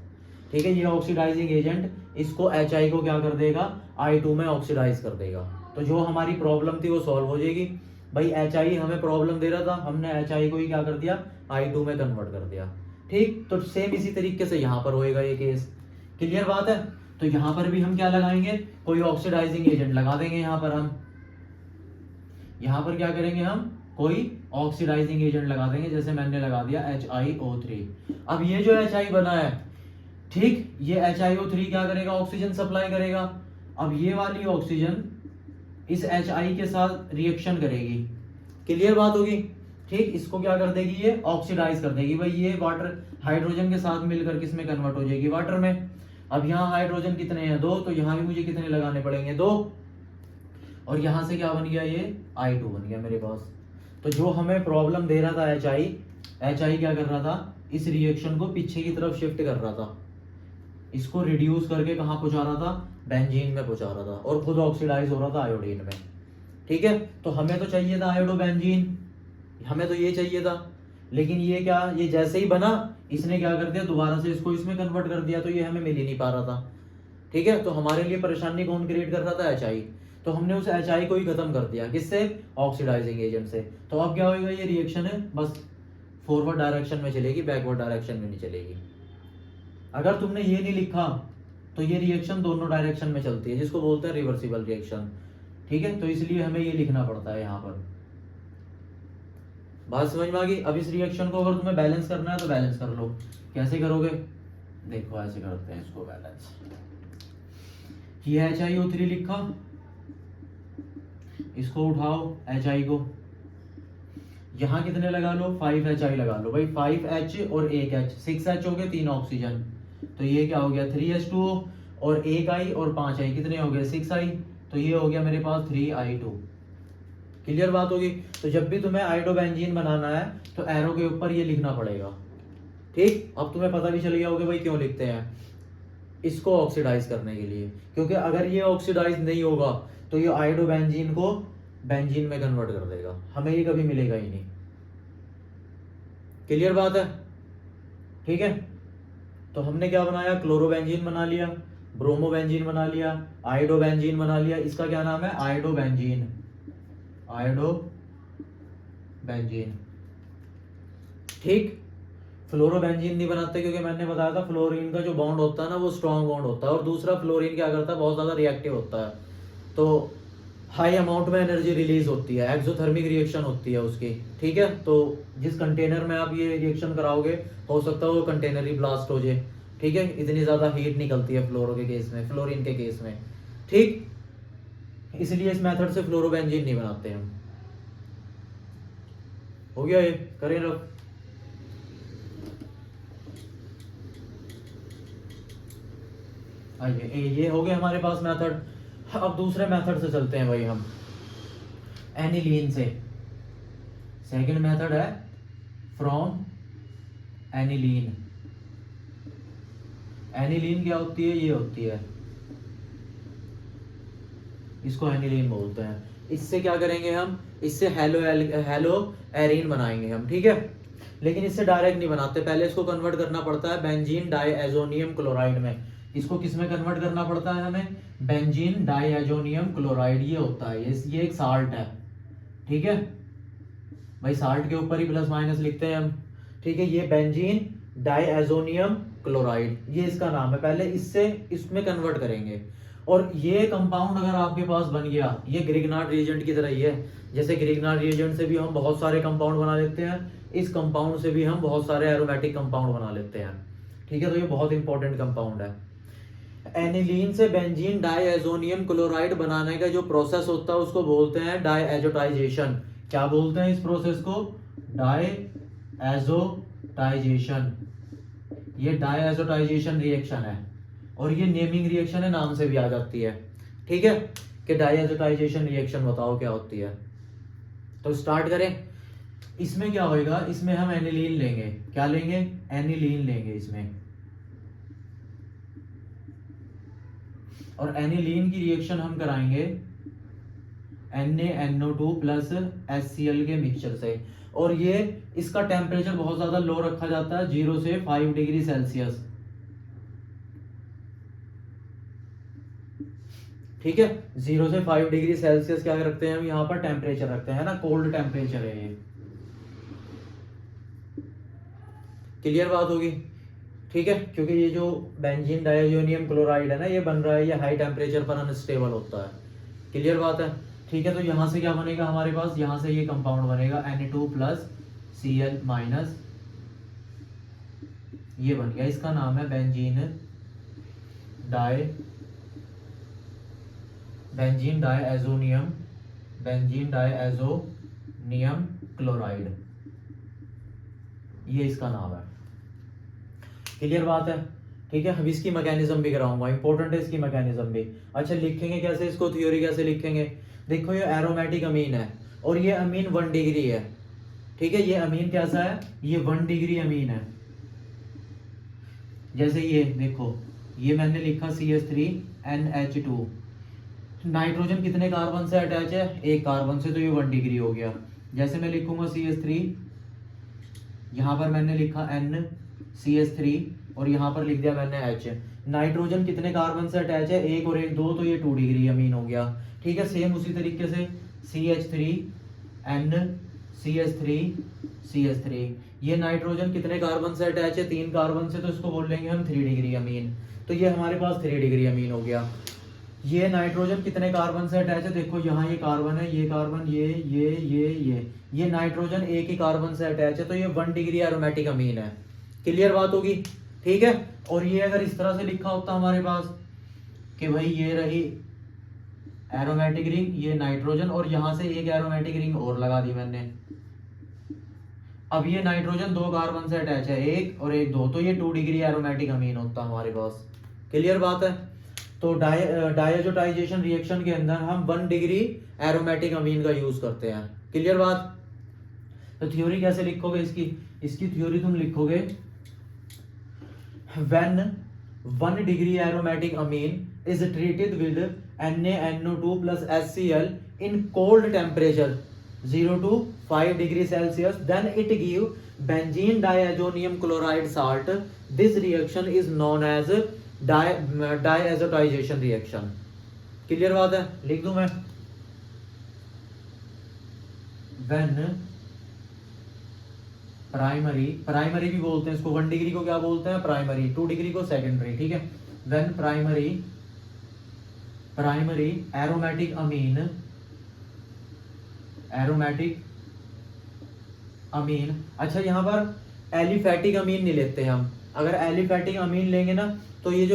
ठीक है। ये ऑक्सीडाइजिंग एजेंट इसको HI को क्या कर देगा, I2 में ऑक्सीडाइज कर देगा। तो जो हमारी प्रॉब्लम थी वो सॉल्व हो जाएगी। भाई HI हमें प्रॉब्लम दे रहा था, हमने HI को ही क्या कर दिया, I2 में कन्वर्ट कर दिया, ठीक। तो सेम इसी तरीके से यहाँ पर होएगा ये केस। क्लियर बात है। तो यहाँ पर भी हम क्या लगाएंगे, कोई ऑक्सीडाइजिंग एजेंट लगा देंगे। यहाँ पर हम, यहाँ पर क्या करेंगे, हम कोई ऑक्सीडाइजिंग एजेंट लगा देंगे, जैसे मैंने लगा दिया HiO3। अब ये जो HI बना है, ठीक, ये HiO3 क्या करेगा, ऑक्सीजन सप्लाई करेगा। अब ये वाली ऑक्सीजन इस HI के साथ रिएक्शन करेगी। क्लियर बात होगी, ठीक। इसको क्या कर देगी, ये ऑक्सीडाइज कर देगी। भाई ये वाटर हाइड्रोजन के साथ मिलकर किस में कन्वर्ट हो जाएगी, वाटर में। अब यहाँ हाइड्रोजन कितने हैं, 2, तो यहाँ भी मुझे कितने लगाने पड़ेंगे, 2, और यहाँ से क्या बन गया, ये I2 बन गया मेरे पास। तो जो हमें प्रॉब्लम दे रहा था HI क्या कर रहा था, इस रिएक्शन को पीछे की तरफ शिफ्ट कर रहा था, इसको रिड्यूस करके कहाँ पहुंचा रहा था, बेंजीन में पहुंचा रहा था, और खुद ऑक्सीडाइज हो रहा था आयोडीन में, ठीक है। तो हमें तो चाहिए था आयोडोबेंजीन, हमें तो ये चाहिए था, लेकिन ये क्या, ये जैसे ही बना इसने क्या कर दिया, दोबारा से इसको इसमें कन्वर्ट कर दिया, तो ये हमें मिल ही नहीं पा रहा था, ठीक है। तो हमारे लिए परेशानी कौन क्रिएट कर रहा था, HI। तो हमने उस HI को ही खत्म कर दिया, किससे, ऑक्सीडाइजिंग एजेंट से। तो अब क्या होगा, ये रिएक्शन है बस फॉरवर्ड डायरेक्शन में चलेगी, बैकवर्ड डायरेक्शन में नहीं चलेगी। अगर तुमने ये नहीं लिखा तो ये रिएक्शन दोनों डायरेक्शन में चलती है, जिसको बोलते हैं रिवर्सिबल रिएक्शन, ठीक है। तो इसलिए हमें ये लिखना पड़ता है यहाँ पर। बात समझ में आ गई। अब इस रिएक्शन को अगर तुम्हें बैलेंस करना है तो बैलेंस कर लो। कैसे करोगे, देखो ऐसे करते हैं इसको बैलेंस। ये HiO3 लिखा, इसको उठाओ HI को, यहाँ कितने लगा लो, 5HI लगा लो। भाई 5H और 1H, 6H हो गए, 3 ऑक्सीजन, तो ये क्या हो गया 3H2O, और 1I और 5I कितने हो गए 6I। तो तो ये हो गया मेरे पास 3I2। क्लियर बात होगी। तो जब भी तुम्हें आयोडोबेंजीन बनाना है तो एरो के ऊपर ये लिखना पड़ेगा। ठीक, अब तुम्हें पता भी चल गया होगा भाई क्यों लिखते हैं, इसको ऑक्सीडाइज करने के लिए, क्योंकि अगर ये ऑक्सीडाइज नहीं होगा तो ये आयोडोबेंजीन को बेंजीन में कन्वर्ट कर देगा, हमें ये कभी मिलेगा ही नहीं। क्लियर बात है, ठीक है। तो हमने क्या बनाया, क्लोरोबेंजीन बना लिया, ब्रोमोबेंजीन बना लिया, आयोडोबेंजीन बना लिया। इसका क्या नाम है, आयोडोबेंजीन, आयोडोबेंजीन। ठीक, फ्लोरोबेंजीन नहीं बनाते क्योंकि मैंने बताया था फ्लोरीन का जो बॉन्ड होता है ना वो स्ट्रॉन्ग बॉन्ड होता है, और दूसरा फ्लोरीन क्या करता है, बहुत ज्यादा रिएक्टिव होता है, तो हाई अमाउंट में एनर्जी रिलीज होती है, एक्सोथर्मिक रिएक्शन होती है उसकी। ठीक है, तो जिस कंटेनर में आप ये रिएक्शन कराओगे हो सकता है वो कंटेनर ही ब्लास्ट हो जाए। ठीक है, इतनी ज्यादा हीट निकलती है फ्लोरो के केस में, फ्लोरीन के केस में। ठीक, इसलिए इस मेथड से फ्लोरोबेंजीन नहीं बनाते हम। हो गया, ये करें रफ। आइए, ये हो गया हमारे पास मेथड। अब दूसरे मेथड से चलते हैं भाई हम, एनिलीन से। सेकंड मेथड है फ्रॉम एनिलीन। एनिलीन क्या होती है, ये होती है, इसको एनिलीन बोलते हैं। इससे क्या करेंगे हम, इससे हेलो एरीन बनाएंगे हम। ठीक है, लेकिन इससे डायरेक्ट नहीं बनाते, पहले इसको कन्वर्ट करना पड़ता है बेंजीन डाइएजोनियम क्लोराइड में। इसको किस में कन्वर्ट करना पड़ता है हमें, बेंजीन डाइएजोनियम क्लोराइड, ये होता है, ये एक साल्ट है। ठीक है भाई, साल्ट के ऊपर ही प्लस माइनस लिखते हैं हम। ठीक है, ये बेंजीन डाइएजोनियम क्लोराइड, ये इसका नाम है। पहले इससे इसमें कन्वर्ट करेंगे, और ये कंपाउंड अगर आपके पास बन गया, ये ग्रिग्नार्ड रिएजेंट की तरह ही है। जैसे ग्रिग्नार्ड रिएजेंट से भी हम बहुत सारे कंपाउंड बना लेते हैं, इस कंपाउंड से भी हम बहुत सारे एरोमेटिक कंपाउंड बना लेते हैं। ठीक है, तो ये बहुत इंपॉर्टेंट कंपाउंड है। एनिलीन से बेंजीन डाइएजोनियम क्लोराइड बनाने का जो प्रोसेस होता है उसको बोलते हैं डाइएजोटाइजेशन। क्या बोलते हैं इस प्रोसेस को, डाइएजोटाइजेशन। ये डाइएजोटाइजेशन रिएक्शन है, और ये नेमिंग रिएक्शन है, नाम से भी आ जाती है। ठीक है, कि डाइएजोटाइजेशन रिएक्शन बताओ क्या होती है। तो स्टार्ट करें। इसमें क्या होएगा, इसमें हम एनिलीन लेंगे, क्या लेंगे, एनिलीन लेंगे इसमें, और एनिलीन की रिएक्शन हम कराएंगे NaNO2 प्लस HCl के मिक्सचर से। और ये इसका टेम्परेचर बहुत ज्यादा लो रखा जाता है, 0 से 5 डिग्री सेल्सियस। ठीक है, 0 से 5 डिग्री सेल्सियस क्या रखते हैं हम यहाँ पर, टेम्परेचर रखते हैं ना, कोल्ड टेम्परेचर है ये। क्लियर बात होगी, ठीक है, क्योंकि ये जो बेंजीन डाइएजोनियम क्लोराइड है ना, ये बन रहा है, ये हाई टेम्परेचर पर अनस्टेबल होता है। क्लियर बात है, ठीक है। तो यहाँ से क्या बनेगा हमारे पास, यहाँ से ये कंपाउंड बनेगा Na2 प्लस Cl माइनस, ये बन गया, इसका नाम है बेंजीन डाइएजोनियम क्लोराइड, ये इसका नाम है। क्लियर बात है, ठीक है। अब इसकी मैकेनिज्म भी कराऊंगा, इंपॉर्टेंट है इसकी मैकेनिज्म भी। अच्छा, लिखेंगे कैसे इसको, थ्योरी कैसे लिखेंगे। देखो, ये एरोमेटिक अमीन है, और ये अमीन 1 डिग्री है। ठीक है, ये अमीन कैसा है, ये 1 डिग्री अमीन है। जैसे ये देखो, ये मैंने लिखा CH3NH2, नाइट्रोजन कितने कार्बन से अटैच है, 1 कार्बन से, तो ये 1 डिग्री हो गया। जैसे मैं लिखूंगा CH3, यहाँ पर मैंने लिखा NCH3, और यहाँ पर लिख दिया मैंने H। नाइट्रोजन कितने कार्बन से अटैच है, 1 और 1 2, तो ये 2 डिग्री अमीन हो गया। ठीक है, सेम उसी तरीके से CH3NCH3, ये नाइट्रोजन कितने कार्बन से अटैच है, 3 कार्बन से, तो इसको बोल लेंगे हम 3 डिग्री अमीन। तो ये हमारे पास 3 डिग्री अमीन हो गया। ये नाइट्रोजन कितने कार्बन से अटैच है, देखो यहाँ ये कार्बन है, ये कार्बन, ये नाइट्रोजन 1 ही कार्बन से अटैच है, तो ये 1 डिग्री एरोमेटिक अमीन है। क्लियर बात होगी, ठीक है। और ये अगर इस तरह से लिखा होता हमारे पास कि भाई ये रही एरोमेटिक रिंग, ये नाइट्रोजन, और यहां से एक एरोमेटिक रिंग और लगा दी मैंने। अब ये नाइट्रोजन 2 कार्बन से अटैच है, 1 और 1 2, तो ये 2 डिग्री एरोमेटिक अमीन होता हमारे पास। क्लियर बात है, तो डायजोटाइजेशन रिएक्शन के अंदर हम 1 डिग्री एरोमेटिक अमीन का यूज करते हैं। क्लियर बात? तो थ्योरी कैसे लिखोगे इसकी थ्योरी तुम लिखोगे when 1 degree aromatic amine is treated with NaNO2 plus HCl in cold temperature 0 to 5 degrees Celsius, then it give benzene diazonium chloride salt. This reaction is known as diazotization reaction. Clear बात है? लिख दूं मैं when primary भी बोलते हैं इसको, 1 degree को क्या बोलते हैं? प्राइमरी, 2 डिग्री को सेकेंडरी, ठीक है। व्हेन प्राइमरी एरोमेटिक अमीन, अच्छा यहाँ पर एलिफेटिक अमीन नहीं लेते हम। अगर एलिफेटिक अमीन लेंगे ना तो ये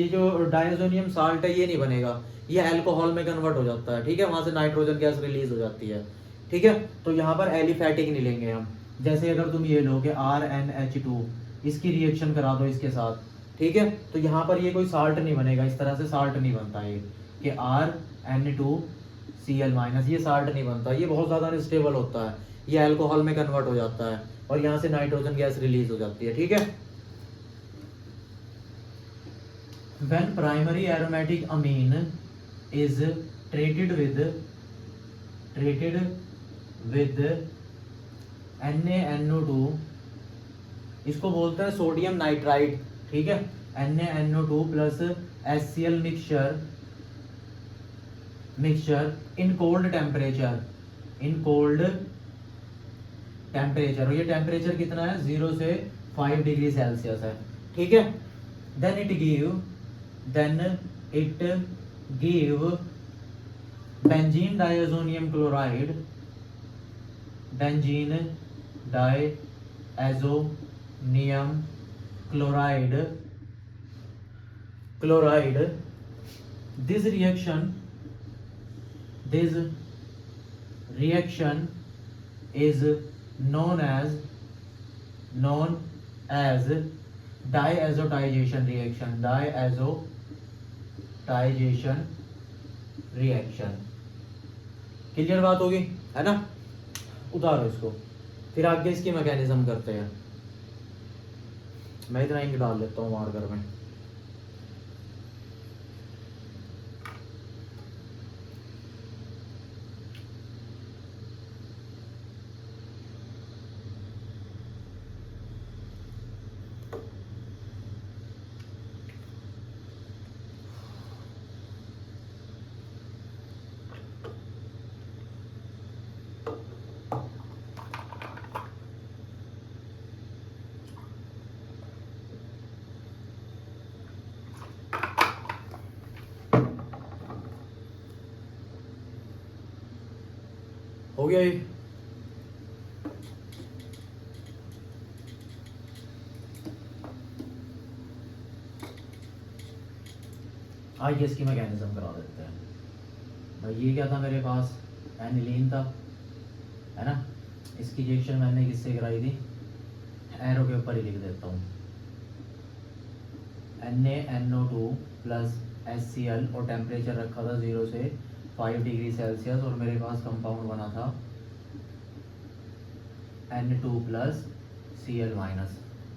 जो डायजोनियम साल्ट है ये नहीं बनेगा, ये अल्कोहल में कन्वर्ट हो जाता है, ठीक है। वहां से नाइट्रोजन गैस रिलीज हो जाती है, ठीक है। तो यहाँ पर एलिफेटिक नहीं लेंगे हम। जैसे अगर तुम ये लो कि RnH2, इसकी रिएक्शन करा दो इसके साथ, ठीक है, तो यहाँ पर ये कोई साल्ट नहीं बनेगा, इस तरह से साल्ट नहीं बनता ये कि RN2Cl-, ये साल्ट नहीं बनता, ये बहुत ज़्यादा अनस्टेबल होता है, ये अल्कोहल में कन्वर्ट हो जाता है और यहाँ से नाइट्रोजन गैस रिलीज हो जाती है, ठीक है। When primary aromatic amine is treated with NaNO2, इसको बोलते हैं सोडियम नाइट्राइड, ठीक है। NaNO2 plus HCl mixture in cold temperature, और ये टेम्परेचर कितना है? 0 से 5 डिग्री सेल्सियस है, ठीक है। Then it give benzene diazonium chloride, benzene diazonium chloride. This reaction is known as diazotization reaction। Clear बात होगी, है ना? उतारो इसको, फिर आगे इसकी मैकेनिज्म करते हैं। मैं इतना इंक डाल लेता हूँ मार्कर में। हो गया ये? आइए इसकी मैकेनिज्म करा देते हैं। भाई ये क्या था मेरे पास? एनिलीन था, है ना। इसकी रिएक्शन मैंने किससे कराई थी? एरो के ऊपर ही लिख देता हूँ। NaNO2 प्लस HCl और टेम्परेचर रखा था 0 से 5 डिग्री सेल्सियस, और मेरे पास कंपाउंड बना था N2 plus Cl-,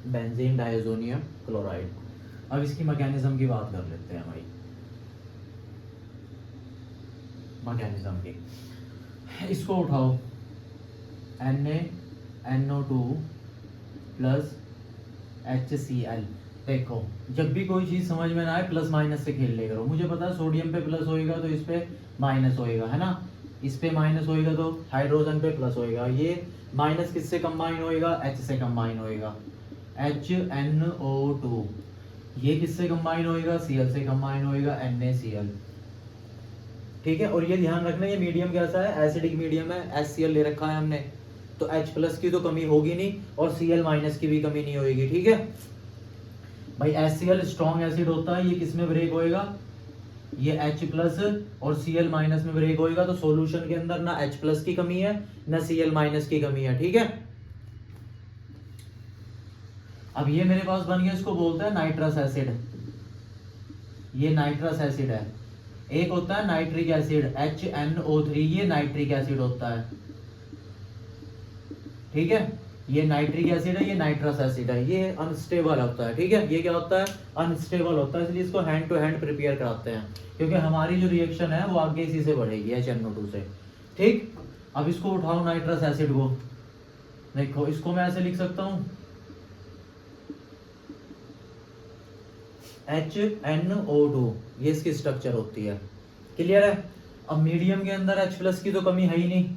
benzene diazonium chloride. अब इसकी मैकेनिज्म की बात कर लेते हैं भाई। मैकेनिज्म की, इसको उठाओ, NaNO2 प्लस HCl। देखो जब भी कोई चीज़ समझ में ना आए प्लस माइनस से खेल ले करो। मुझे पता है सोडियम पे प्लस होएगा तो इस पे माइनस होएगा, है ना। इस पे माइनस होएगा तो हाइड्रोजन पे प्लस होएगा। ये माइनस किससे कंबाइन होएगा? H से कंबाइन होएगा, HNO2। ये किससे कंबाइन होएगा? Cl से कंबाइन होएगा, NaCl, ठीक है। और ये ध्यान रखना ये मीडियम कैसा है? एसिडिक मीडियम है, HCl ले रखा है हमने, तो H प्लस की तो कमी होगी नहीं और Cl माइनस की भी कमी नहीं होगी, ठीक है भाई। HCl स्ट्रॉन्ग एसिड होता है, ये किस में ब्रेक होएगा? ये H प्लस और Cl माइनस में ब्रेक होएगा, तो सॉल्यूशन के अंदर ना H प्लस की कमी है ना Cl माइनस की कमी है, ठीक है। अब ये मेरे पास बन गया, इसको बोलते हैं नाइट्रस एसिड। ये नाइट्रस एसिड है। एक होता है नाइट्रिक एसिड HNO3, ये नाइट्रिक एसिड होता है, ठीक है। ये नाइट्रिक एसिड है, ये नाइट्रस एसिड है, ये अनस्टेबल होता है, ठीक है। ये क्या होता है? अनस्टेबल होता है, इसलिए इसको हैंड टू हैंड प्रिपेयर कराते हैं, क्योंकि हमारी जो रिएक्शन है वो आगे इसी से बढ़ेगी, HNO2 से, ठीक। अब इसको उठाओ नाइट्रस एसिड को, देखो इसको मैं ऐसे लिख सकता हूँ HNO2, ये इसकी स्ट्रक्चर होती है, क्लियर है। अब मीडियम के अंदर H+ की तो कमी है ही नहीं,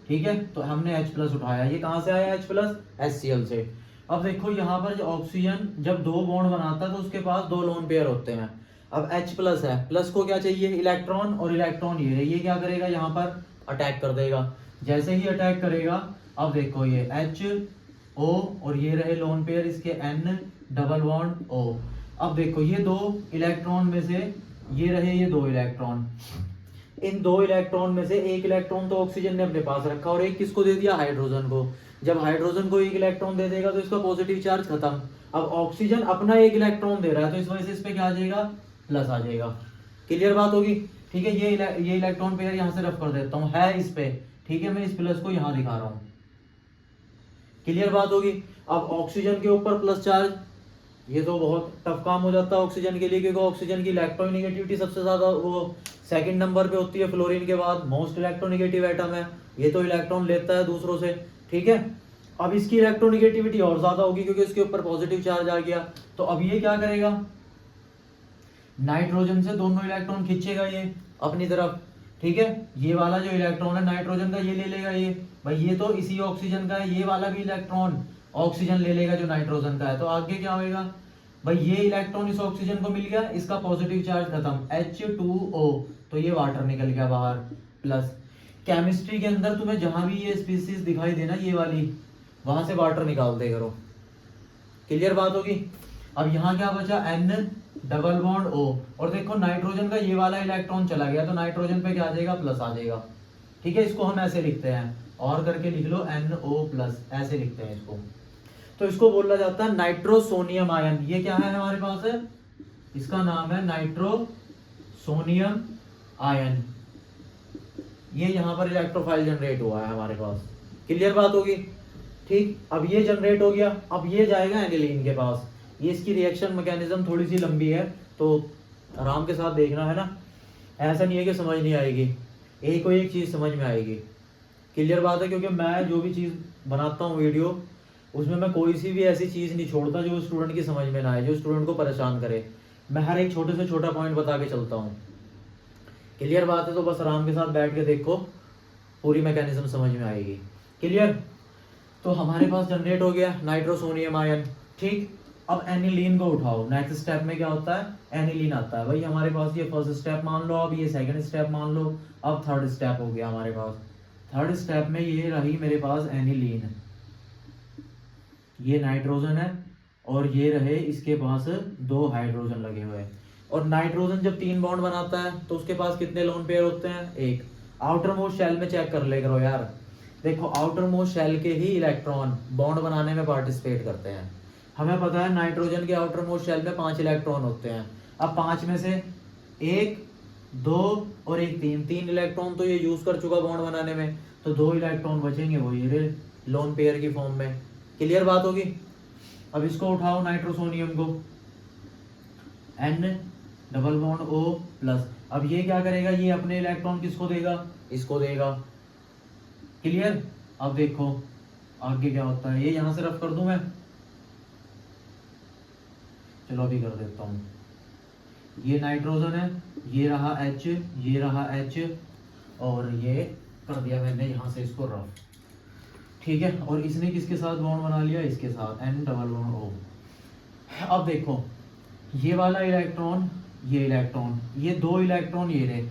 ठीक है, तो हमने H+ उठाया। ये कहाँ से आया H+? HCl से। अब देखो यहाँ पर जो ऑक्सीजन जब दो बॉन्ड बनाता है तो उसके पास दो लोन पेयर होते हैं। अब H+ है, प्लस को क्या चाहिए? इलेक्ट्रॉन, और इलेक्ट्रॉन ये क्या करेगा? यहाँ पर अटैक कर देगा। जैसे ही अटैक करेगा, अब देखो ये HO और ये रहे लोन पेयर इसके N डबल बॉन्ड O। अब देखो ये दो इलेक्ट्रॉन में से ये रहे ये दो इलेक्ट्रॉन, इन दो इलेक्ट्रॉन में से एक इलेक्ट्रॉन तो ऑक्सीजन ने अपने पास रखा और एक किसको दे दिया? हाइड्रोजन को। जब हाइड्रोजन को एक इलेक्ट्रॉन दे देगा तो इसका पॉजिटिव चार्ज खत्म। अब ऑक्सीजन अपना एक इलेक्ट्रॉन दे रहा है तो इस वजह से इस पे क्या आ जाएगा? प्लस आ जाएगा। क्लियर बात होगी, ठीक है। ये इलेक्ट्रॉन पेयर यहाँ से रफ कर देता हूँ, है इस पे, ठीक है। मैं इस प्लस को यहाँ दिखा रहा हूँ, क्लियर बात होगी। अब ऑक्सीजन के ऊपर प्लस चार्ज, ये तो बहुत टफ काम हो जाता है ऑक्सीजन के लिए, क्योंकि ऑक्सीजन की इलेक्ट्रोनेगेटिविटी सबसे ज्यादा वो सेकंड नंबर पे होती है फ्लोरीन के बाद, मोस्ट इलेक्ट्रोनेगेटिव एटम है। ये तो इलेक्ट्रॉन लेता है दूसरों से, ठीक है। अब इसकी इलेक्ट्रोनेगेटिविटी और ज्यादा होगी क्योंकि इसके ऊपर पॉजिटिव चार्ज आ गया। तो अब ये क्या करेगा? नाइट्रोजन से दोनों इलेक्ट्रॉन खींचेगा ये अपनी तरफ, ठीक है। ये वाला जो इलेक्ट्रॉन है नाइट्रोजन का ये ले लेगा, ये भाई ये तो इसी ऑक्सीजन का है, ये वाला भी इलेक्ट्रॉन ऑक्सीजन ले लेगा जो नाइट्रोजन का है। तो आगे क्या होगा भाई? ये इलेक्ट्रॉन इस ऑक्सीजन को मिल गया, इसका पॉजिटिव चार्ज खत्म, H2O, तो ये वाटर निकल गया बाहर प्लस। केमिस्ट्री के अंदर तुम्हें जहां भी ये स्पीसीज दिखाई देना ये वाली, वहां से वाटर निकाल दे करो, क्लियर बात होगी। अब यहाँ क्या बचा? N डबल बॉन्ड O, और देखो नाइट्रोजन का ये वाला इलेक्ट्रॉन चला गया तो नाइट्रोजन पे क्या आ जाएगा? प्लस आ जाएगा, ठीक है। इसको हम ऐसे लिखते हैं, और करके लिख लो NO+, ऐसे लिखते हैं इसको। तो इसको बोला जाता है नाइट्रोसोनियम आयन। ये क्या है हमारे पास है? इसका नाम है नाइट्रोसोनियम आयन। ये यहाँ पर इलेक्ट्रोफाइल जनरेट हुआ है हमारे पास, क्लियर बात होगी, ठीक। अब ये जनरेट हो गया, अब ये जाएगा एनिलीन के पास। ये इसकी रिएक्शन मैकेनिज्म थोड़ी सी लंबी है तो आराम के साथ देखना है ना, ऐसा नहीं है कि समझ नहीं आएगी, एक कोई एक चीज समझ में आएगी, क्लियर बात है। क्योंकि मैं जो भी चीज बनाता हूँ वीडियो, उसमें मैं कोई सी भी ऐसी चीज नहीं छोड़ता जो स्टूडेंट की समझ में ना आए, जो स्टूडेंट को परेशान करे। मैं हर एक छोटे से छोटा पॉइंट बता के चलता हूँ, क्लियर बात है। तो बस आराम के साथ बैठ के देखो, पूरी मैकेनिज्म समझ में आएगी, क्लियर। तो हमारे पास जनरेट हो गया नाइट्रोसोनियम आयन, ठीक। अब एनिलीन को उठाओ, नेक्स्ट स्टेप में क्या होता है? एनिलीन आता है। भाई हमारे पास ये फर्स्ट स्टेप मान लो, अब ये सेकंड स्टेप मान लो, अब थर्ड स्टेप हो गया हमारे पास। थर्ड स्टेप में ये रही मेरे पास एनिलीन, ये नाइट्रोजन है और ये रहे इसके पास दो हाइड्रोजन लगे हुए। और नाइट्रोजन जब 3 बॉन्ड बनाता है तो उसके पास कितने लोन पेयर होते हैं? एक। आउटर मोस्ट शेल में चेक कर ले करो यार, देखो आउटर मोस्ट शेल के ही इलेक्ट्रॉन बॉन्ड बनाने में पार्टिसिपेट करते हैं। हमें पता है नाइट्रोजन के आउटर मोस्ट शेल में 5 इलेक्ट्रॉन होते हैं। अब 5 में से 1, 2 और 1 3 इलेक्ट्रॉन तो ये यूज कर चुका बॉन्ड बनाने में, तो 2 इलेक्ट्रॉन बचेंगे, वो ये लोन पेयर की फॉर्म में, क्लियर बात होगी। अब इसको उठाओ नाइट्रोसोनियम को, N डबल बॉन्ड O+। अब ये क्या करेगा? ये अपने इलेक्ट्रॉन किसको देगा? इसको देगा, क्लियर। अब देखो आगे क्या होता है, ये यहां से रफ कर दूं मैं, चलो अभी कर देता हूँ। ये नाइट्रोजन है, ये रहा H, ये रहा H, और ये कर दिया मैंने यहाँ से इसको रफ, ठीक है। और इसने किसके साथ बॉन्ड बना लिया? इसके साथ, N डबल बॉन्ड O। अब देखो ये वाला इलेक्ट्रॉन, ये इलेक्ट्रॉन, ये 2 इलेक्ट्रॉन ये रहे,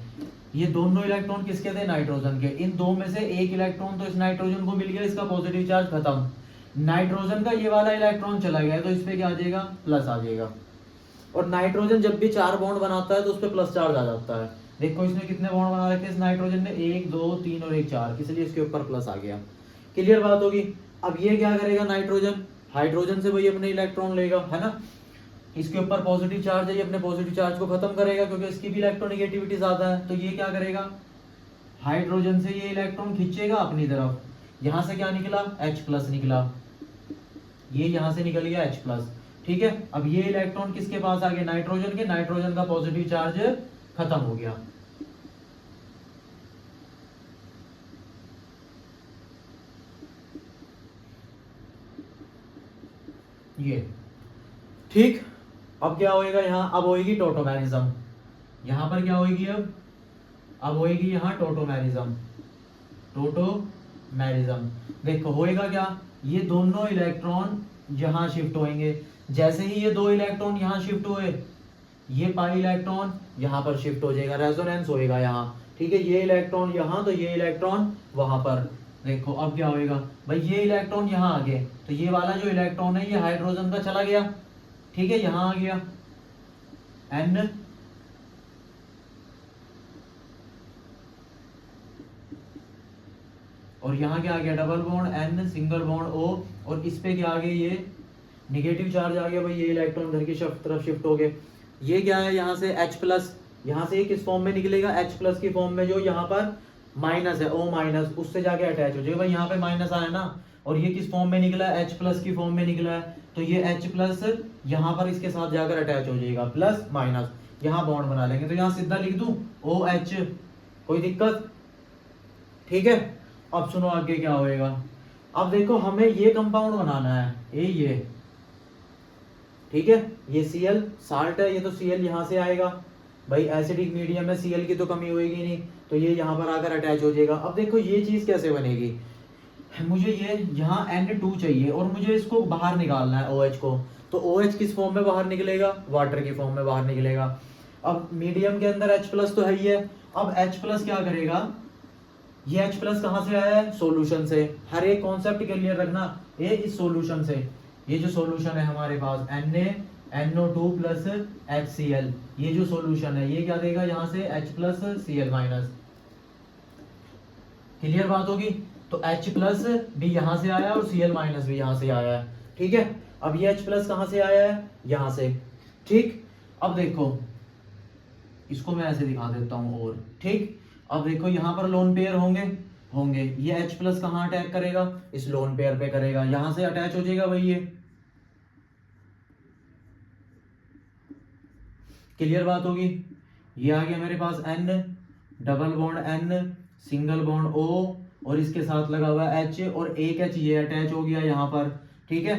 ये दोनों इलेक्ट्रॉन किसके थे? नाइट्रोजन के। इन 2 में से 1 इलेक्ट्रॉन तो इस नाइट्रोजन को मिल गया, इसका पॉजिटिव चार्ज खत्म। नाइट्रोजन का ये वाला इलेक्ट्रॉन चला गया तो इस पे क्या आ जाएगा? प्लस आ जाएगा। और नाइट्रोजन जब भी 4 बॉन्ड बनाता है तो उस पर प्लस चार्ज आ जाता है। देखो इसने कितने बॉन्ड बना रखे इस नाइट्रोजन ने? 1 2 3 और 1 4, इसलिए इसके ऊपर प्लस आ गया, क्लियर बात होगी। अब ये क्या करेगा नाइट्रोजन? हाइड्रोजन से वही अपने इलेक्ट्रॉन लेगा, है ना। इसके ऊपर पॉजिटिव चार्ज है, ये अपने पॉजिटिव चार्ज को खत्म करेगा क्योंकि इसकी भी इलेक्ट्रोनेगेटिविटी ज्यादा है। तो ये क्या करेगा, हाइड्रोजन से ये इलेक्ट्रॉन खींचेगा अपनी तरफ। यहां से क्या निकला, H प्लस निकला, ये यहां से निकल गया H प्लस। ठीक है, अब ये इलेक्ट्रॉन किसके पास आ गए, नाइट्रोजन के। नाइट्रोजन का पॉजिटिव चार्ज खत्म हो गया। ये ठीक। अब क्या होएगा यहाँ, अब होएगी टोटोमेरिज्म। यहां पर क्या होएगी, अब होएगी यहाँ टोटोमेरिज्म। टोटोमेरिज्म देखो होएगा क्या, ये दोनों इलेक्ट्रॉन यहां शिफ्ट होंगे। जैसे ही ये दो इलेक्ट्रॉन यहां शिफ्ट हुए, ये पाई इलेक्ट्रॉन यहां पर शिफ्ट हो जाएगा, रेजोनेंस होएगा यहाँ। ठीक है, ये इलेक्ट्रॉन यहाँ तो ये इलेक्ट्रॉन वहां पर। देखो अब क्या होएगा भाई, ये इलेक्ट्रॉन यहाँ आ गए तो ये वाला जो इलेक्ट्रॉन है ये हाइड्रोजन का चला गया। ठीक है, यहाँ आ गया N, और यहाँ क्या आ गया, double bond N, single bond O, और इस पे क्या आ गया, ये निगेटिव चार्ज आ गया भाई, ये इलेक्ट्रॉन इधर की तरफ शिफ्ट हो गए। ये क्या है, यहाँ से H प्लस, यहाँ से किस फॉर्म में निकलेगा, H प्लस की फॉर्म में, जो यहाँ पर माइनस है O माइनस, उससे जाके अटैच हो जाएगा भाई। यहाँ पे माइनस आया ना, और ये किस फॉर्म में निकला है, H प्लस की फॉर्म में निकला है, तो ये H प्लस यहाँ पर इसके साथ जाकर अटैच हो जाएगा, प्लस माइनस यहाँ बॉन्ड बना लेंगे। तो यहाँ सीधा लिख दूं OH, कोई दिक्कत। ठीक है, अब सुनो आगे क्या होएगा। अब देखो हमें ये कंपाउंड बनाना है, ये ठीक है, ये Cl साल्ट है, ये तो Cl यहाँ से आएगा भाई, एसिडिक मीडियम में Cl की तो कमी होएगी नहीं, तो ये यहाँ पर आकर अटैच हो जाएगा। अब देखो ये चीज कैसे बनेगी, मुझे ये यहाँ N2 चाहिए और मुझे इसको बाहर निकालना है OH को। तो OH किस फॉर्म में बाहर निकलेगा, वाटर की फॉर्म में बाहर निकलेगा। अब मीडियम के अंदर H प्लस तो है ही है, अब H प्लस क्या करेगा, ये H प्लस कहाँ से आया है, सॉल्यूशन से। हर एक कॉन्सेप्ट क्लियर रखना, ये इस सॉल्यूशन से, ये जो सॉल्यूशन है हमारे पास NaNO2 प्लस HCl, ये जो सॉल्यूशन है ये क्या देगा, यहाँ से H plus Cl minus. Clear बात होगी। तो H प्लस भी यहाँ से आया और Cl माइनस भी यहाँ से आया है। ठीक है, अब ये H प्लस कहाँ से आया है, यहाँ से। ठीक, अब देखो इसको मैं ऐसे दिखा देता हूँ और ठीक। अब देखो यहाँ पर लोन पेयर होंगे, ये H प्लस कहाँ अटैक करेगा, इस लोन पेयर पे करेगा, यहाँ से अटैच हो जाएगा भाई ये। क्लियर बात होगी। ये आ गया मेरे पास N, double bond N, single bond O, और इसके साथ लगा हुआ H, और एक H ये अटैच हो गया यहाँ पर। ठीक है,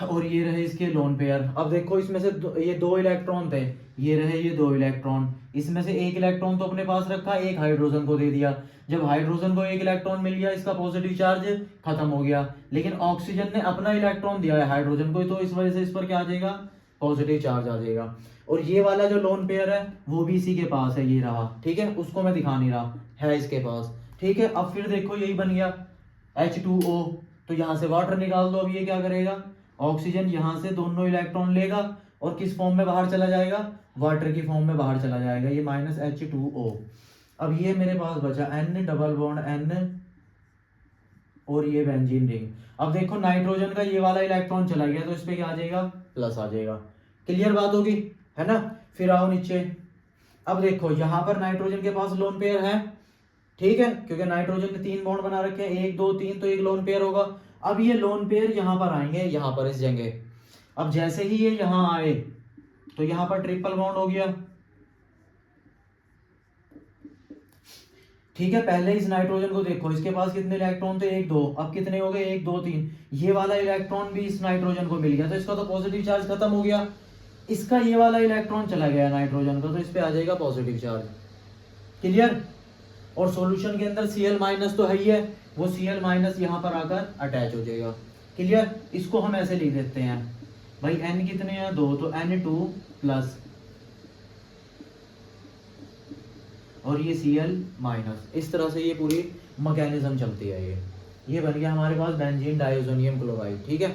और ये रहे इसके लोन पेयर। अब देखो इसमें से ये दो इलेक्ट्रॉन थे, ये रहे ये दो इलेक्ट्रॉन, इसमें से एक इलेक्ट्रॉन तो अपने पास रखा, एक हाइड्रोजन को दे दिया। जब हाइड्रोजन को एक इलेक्ट्रॉन मिल गया, इसका पॉजिटिव चार्ज खत्म हो गया, लेकिन ऑक्सीजन ने अपना इलेक्ट्रॉन दिया है हाइड्रोजन को, तो इस वजह से इस पर क्या आ जाएगा, पॉजिटिव चार्ज आ जाएगा। और ये वाला जो लोन पेयर है वो भी इसी के पास है, ये रहा। ठीक है, उसको मैं दिखा नहीं रहा, है इसके पास। ठीक है, अब फिर देखो यही बन गया H2O, तो यहाँ से वाटर निकाल दो। अब ये क्या करेगा, ऑक्सीजन यहाँ से दोनों इलेक्ट्रॉन लेगा और किस फॉर्म में बाहर चला जाएगा, वाटर की फॉर्म में बाहर चला जाएगा, ये माइनस H2O। अब ये मेरे पास बचा N, डबल बॉन्ड N, और ये बेंजीन रिंग। अब देखो नाइट्रोजन का ये वाला इलेक्ट्रॉन चला गया, तो इस पे क्या आ जाएगा, प्लस आ जाएगा। क्लियर बात होगी, है ना। फिर आओ नीचे। अब देखो यहाँ पर नाइट्रोजन के पास लोन पेयर है, ठीक है, क्योंकि नाइट्रोजन ने 3 बॉन्ड बना रखे हैं, 1 2 3, तो एक लोन पेयर होगा। अब ये लोन पेयर यहाँ पर आएंगे, यहाँ पर इस जगह। अब जैसे ही ये यहाँ आए तो यहाँ पर ट्रिपल बॉन्ड हो गया। ठीक है, पहले इस नाइट्रोजन को देखो, इसके पास कितने इलेक्ट्रॉन थे, 1 2, अब कितने हो गए, 1 2 3। ये वाला इलेक्ट्रॉन भी इस नाइट्रोजन को मिल गया, तो इसका तो पॉजिटिव चार्ज खत्म हो गया। इसका ये वाला इलेक्ट्रॉन चला गया नाइट्रोजन का, तो इस पे आ जाएगा पॉजिटिव चार्ज। क्लियर। और सॉल्यूशन के अंदर Cl माइनस तो है ही है, वो Cl माइनस यहाँ पर आकर अटैच हो जाएगा। क्लियर। इसको हम ऐसे लिख देते हैं भाई, N कितने हैं, 2, तो N2 प्लस, और ये Cl माइनस। इस तरह से ये पूरी मैकेनिज्म चलती है। ये बन गया हमारे पास बेंजीन डाइओजोनियम क्लोराइड। ठीक है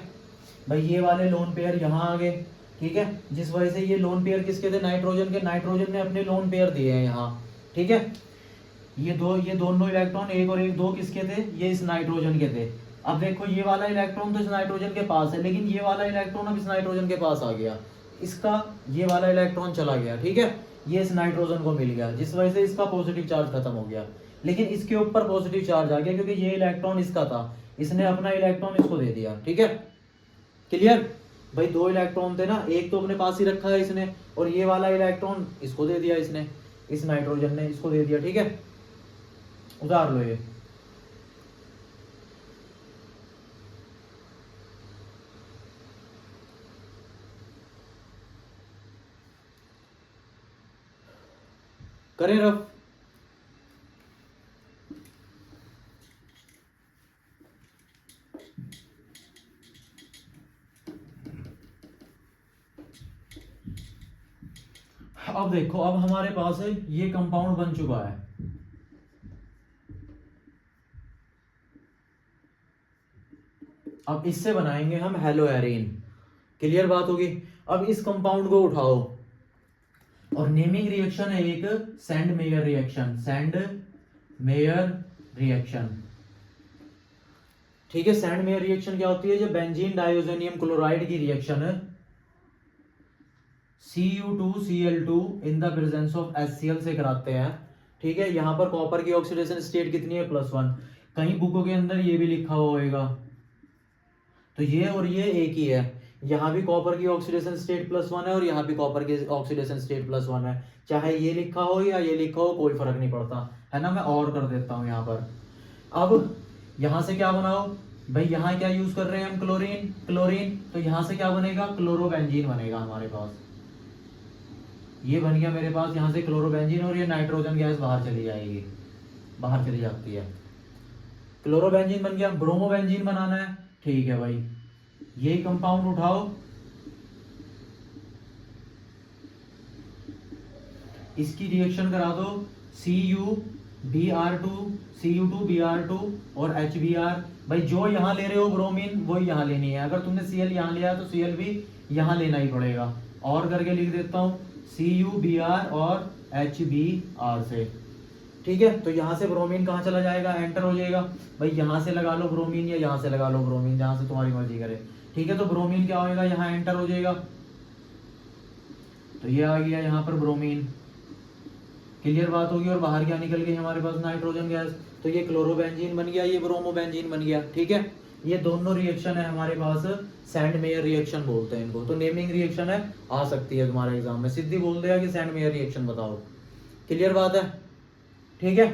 भाई, ये वाले लोन पेयर यहाँ आ गए। ठीक है, जिस वजह से ये लोन पेयर किसके थे, नाइट्रोजन के। नाइट्रोजन ने अपने लोन पेयर दिए हैं यहाँ। ठीक है, ये दोनों इलेक्ट्रॉन 1 और 1 2 किसके थे, ये इस नाइट्रोजन के थे। अब देखो ये वाला इलेक्ट्रॉन तो इस नाइट्रोजन के पास है, लेकिन ये वाला इलेक्ट्रॉन अब इस नाइट्रोजन के पास आ गया। इसका ये वाला इलेक्ट्रॉन चला गया, ठीक है, ये इस नाइट्रोजन को मिल गया, जिस वजह से इसका पॉजिटिव चार्ज खत्म हो गया। लेकिन इसके ऊपर पॉजिटिव चार्ज आ गया क्योंकि ये इलेक्ट्रॉन इसका था, इसने अपना इलेक्ट्रॉन इसको दे दिया, ठीक है, क्लियर। भाई दो इलेक्ट्रॉन थे ना, एक तो अपने पास ही रखा है इसने, और ये वाला इलेक्ट्रॉन इसको दे दिया इसने, इस नाइट्रोजन ने इसको दे दिया, ठीक है, उतार लो ये। करें रफ। अब देखो, अब हमारे पास है ये कंपाउंड बन चुका है, अब इससे बनाएंगे हम हेलो एरीन, क्लियर बात होगी। अब इस कंपाउंड को उठाओ और नेमिंग रिएक्शन है एक sand mayor reaction, sand mayor reaction, ठीक है। सैंड मेयर रिएक्शन क्या होती है, जब बेंजीन डाइओजेनियम क्लोराइड की reaction Cu2Cl2 in the presence of HCl से कराते हैं, ठीक है। यहाँ पर कॉपर की ऑक्सीडेशन स्टेट कितनी है, +1। कहीं बुकों के अंदर ये भी लिखा हुआ होगा, तो ये और ये एक ही है। यहाँ भी कॉपर की ऑक्सीडेशन स्टेट +1 है और यहाँ भी कॉपर की ऑक्सीडेशन स्टेट +1 है, चाहे ये लिखा हो या ये लिखा हो कोई फर्क नहीं पड़ता, है ना। मैं और कर देता हूँ यहाँ पर। अब यहाँ से क्या बनाओ भाई, यहाँ क्या यूज कर रहे हैं हम, क्लोरीन, क्लोरीन, तो यहाँ से क्या बनेगा, क्लोरोबेंजीन बनेगा हमारे पास। ये बन गया मेरे पास यहाँ से क्लोरोबेंजीन, और ये नाइट्रोजन गैस बाहर चली जाएगी, बाहर चली जाती है। क्लोरोबेंजीन बन गया। ब्रोमोबेंजीन बनाना है, ठीक है भाई, ये कंपाउंड उठाओ, इसकी रिएक्शन करा दो, CuBr2 Cu2Br2 और HBr। भाई जो यहाँ ले रहे हो ब्रोमीन वो यहाँ लेनी है, अगर तुमने Cl यहाँ लिया तो Cl भी यहाँ लेना ही पड़ेगा। और करके लिख देता हूँ CuBr और HBr से, ठीक है। तो यहाँ से ब्रोमीन कहाँ चला जाएगा, एंटर हो जाएगा। भाई यहाँ से लगा लो ब्रोमीन या यहाँ से लगा लो ब्रोमीन, जहाँ से तुम्हारी मर्जी करे, ठीक है। तो ब्रोमीन क्या होएगा, यहाँ एंटर हो जाएगा, तो ये आ गया यहाँ पर ब्रोमीन, क्लियर बात होगी। और बाहर क्या निकल गई हमारे पास, नाइट्रोजन गैस, तो ये क्लोरोबेंजीन बन गया, ये ब्रोमोबेंजीन बन गया, ठीक है। ये दोनों रिएक्शन है हमारे पास, सैंड मेयर रिएक्शन बोलते हैं इनको। तो नेमिंग रिएक्शन है, आ सकती है तुम्हारे एग्जाम में, सीधी बोल देगा कि सैंड मेयर रिएक्शन बताओ, क्लियर बात है, ठीक है।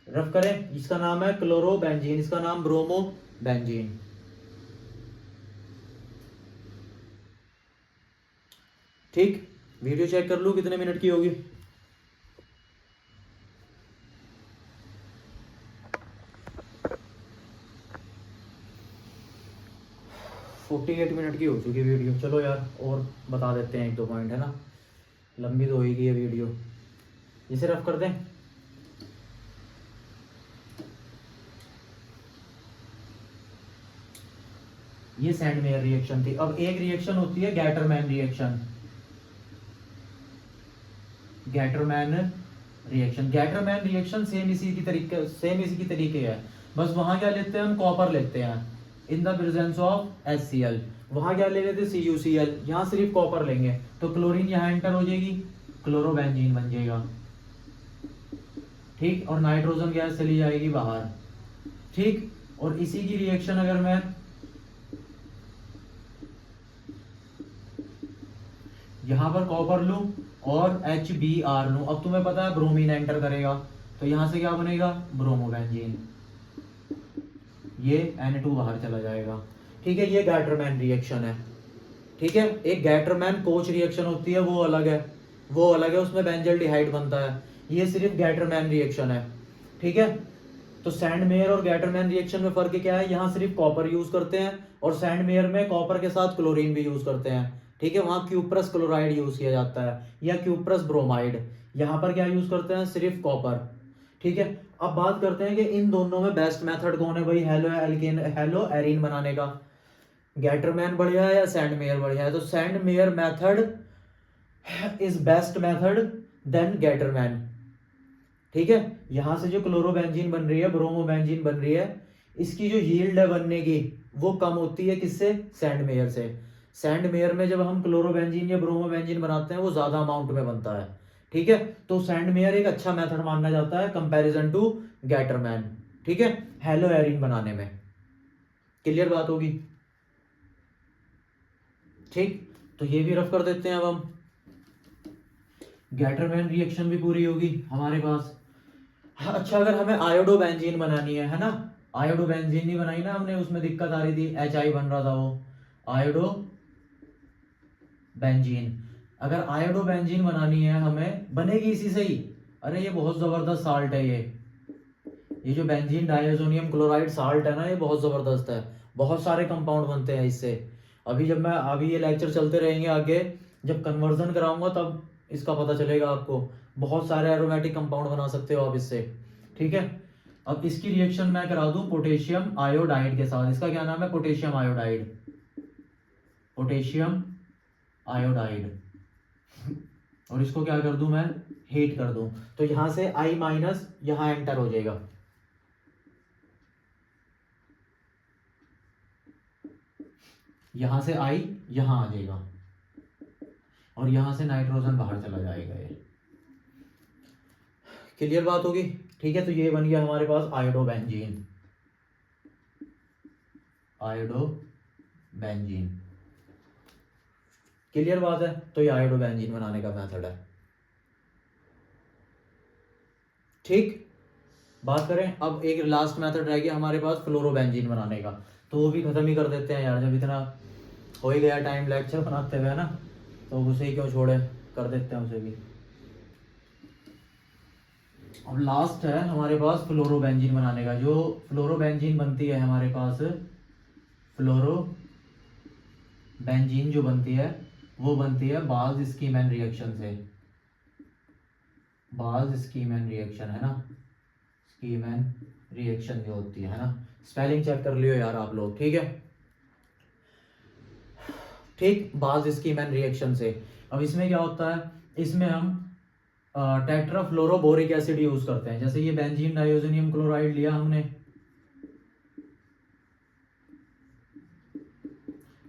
रफ करें, इसका नाम है क्लोरोबेंजीन, इसका नाम ब्रोमोबेंजीन। ठीक, वीडियो चेक कर लूं कितने मिनट की होगी। फोर्टी 48 मिनट की हो चुकी वीडियो। चलो यार और बता देते हैं 1-2 पॉइंट, है ना, लंबी तो होगी ये वीडियो। इसे रफ कर दें। ये सैंड मेयर रिएक्शन थी। अब एक रिएक्शन होती है Gattermann reaction, Gattermann reaction. Gattermann reaction same इसी की तरीके है, बस वहां क्या लेते हैं हम, कॉपर लेते हैं in the presence of HCl। वहां क्या ले लेते हैं, CuCl, यहाँ सिर्फ कॉपर लेंगे, तो क्लोरीन यहाँ एंटर हो जाएगी, क्लोरोबेंजीन बन जाएगा, ठीक। और नाइट्रोजन गैस चली जाएगी बाहर, ठीक। और इसी की रिएक्शन अगर मैं यहां पर कॉपर लूं और HBr लूं, अब तुम्हें पता है ब्रोमीन एंटर करेगा, तो यहां से क्या बनेगा, ब्रोमोबेंजीन, ये N2 बाहर चला जाएगा, ठीक है। ये गैटरमैन रिएक्शन है, ठीक है। एक गैटरमैन कोच रिएक्शन होती है, वो अलग है, वो अलग है, उसमें बेंजल्डिहाइड बनता है। ये सिर्फ गैटरमैन रिएक्शन है, ठीक है। तो सैंड मेयर और गैटरमैन रिएक्शन में फर्क क्या है, यहाँ सिर्फ कॉपर यूज करते हैं, और सैंड मेयर में कॉपर के साथ क्लोरीन भी यूज करते हैं, ठीक है। वहां क्यूप्रस क्लोराइड यूज किया जाता है या क्यूप्रस ब्रोमाइड, यहाँ पर क्या यूज करते हैं, सिर्फ कॉपर, ठीक है। अब बात करते हैं कि इन दोनों में बेस्ट मेथड कौन है भाई, हेलो एरीन बनाने का। गैटरमैन बढ़िया है या सैंड मेयर बढ़िया है, तो Sandmeyer method is best method then Gattermann, ठीक है। यहां से जो क्लोरोबेंजीन बन रही है, ब्रोमोबेंजीन बन रही है, इसकी जो यील्ड है बनने की वो कम होती है किससे, सैंड मेयर से। सैंड मेयर में जब हम क्लोरोबेंजीन या ब्रोमोबेंजीन बनाते हैं वो ज़्यादा अमाउंट में बनता है, ठीक है। तो सैंड मेयर एक अच्छा मेथड माना जाता है कंपैरिजन टू गैटरमैन, ठीक है, हेलो एरिन बनाने में। क्लियर बात होगी, ठीक। तो ये भी रफ कर देते हैं अब हम। गैटरमैन रिएक्शन भी पूरी होगी हमारे पास। हाँ, अच्छा, अगर हमें आयोडोबेंजीन बनानी है ना, आयोडोबेंजीन नहीं बनाई ना हमने, उसमें दिक्कत आ रही थी, HI बन रहा था वो, आयोडोबेंजीन। अगर आयोडोबेंजीन बनानी है हमें, बनेगी इसी से ही। अरे ये बहुत जबरदस्त साल्ट है ये जो बेंजीन डायज़ोनियम क्लोराइड साल्ट है ना, ये बहुत जबरदस्त है, बहुत सारे कंपाउंड बनते हैं इससे। अभी ये लेक्चर चलते रहेंगे आगे, जब कन्वर्जन कराऊंगा तब इसका पता चलेगा आपको। बहुत सारे एरोमेटिक कंपाउंड बना सकते हो आप इससे, ठीक है। अब इसकी रिएक्शन मैं करा दूं पोटेशियम आयोडाइड के साथ। इसका क्या नाम है? Potassium iodide, potassium iodide. और इसको क्या कर दूं मैं? हीट कर दूं। तो यहां से I- यहां एंटर हो जाएगा, यहां से I यहां आ जाएगा, और यहां से नाइट्रोजन बाहर चला जाएगा। ये क्लियर बात होगी, ठीक है। तो ये बन गया हमारे पास आयोडोबेंजीन, आयोडोबेंजीन। क्लियर बात है। तो ये आयोडोबेंजीन बनाने का मेथड है, ठीक। बात करें अब, एक लास्ट मेथड रह गया हमारे पास फ्लोरोबेंजीन बनाने का, तो वो भी खत्म ही कर देते हैं यार, जब इतना हो ही गया टाइम लेक्चर बनाते हुए ना, तो उसे ही क्यों छोड़े, कर देते हैं उसे भी। अब लास्ट है हमारे पास फ्लोरोबेंजीन बनाने का। जो फ्लोरोबेंजीन बनती है हमारे पास, फ्लोरोबेंजीन जो बनती है वो बनती है बाल्ज स्कीमैन रिएक्शन से। बाल्ज स्कीमैन रिएक्शन है ना, स्कीमैन रिएक्शन जो होती है ना, स्पेलिंग चेक कर लियो यार आप लोग, ठीक है, ठीक। बाल्ज स्कीमैन रिएक्शन से। अब इसमें क्या होता है, इसमें हम टेट्राफ्लोरोबोरिक एसिड यूज करते हैं। जैसे ये बेंजीन डाइओजेनियम क्लोराइड लिया हमने,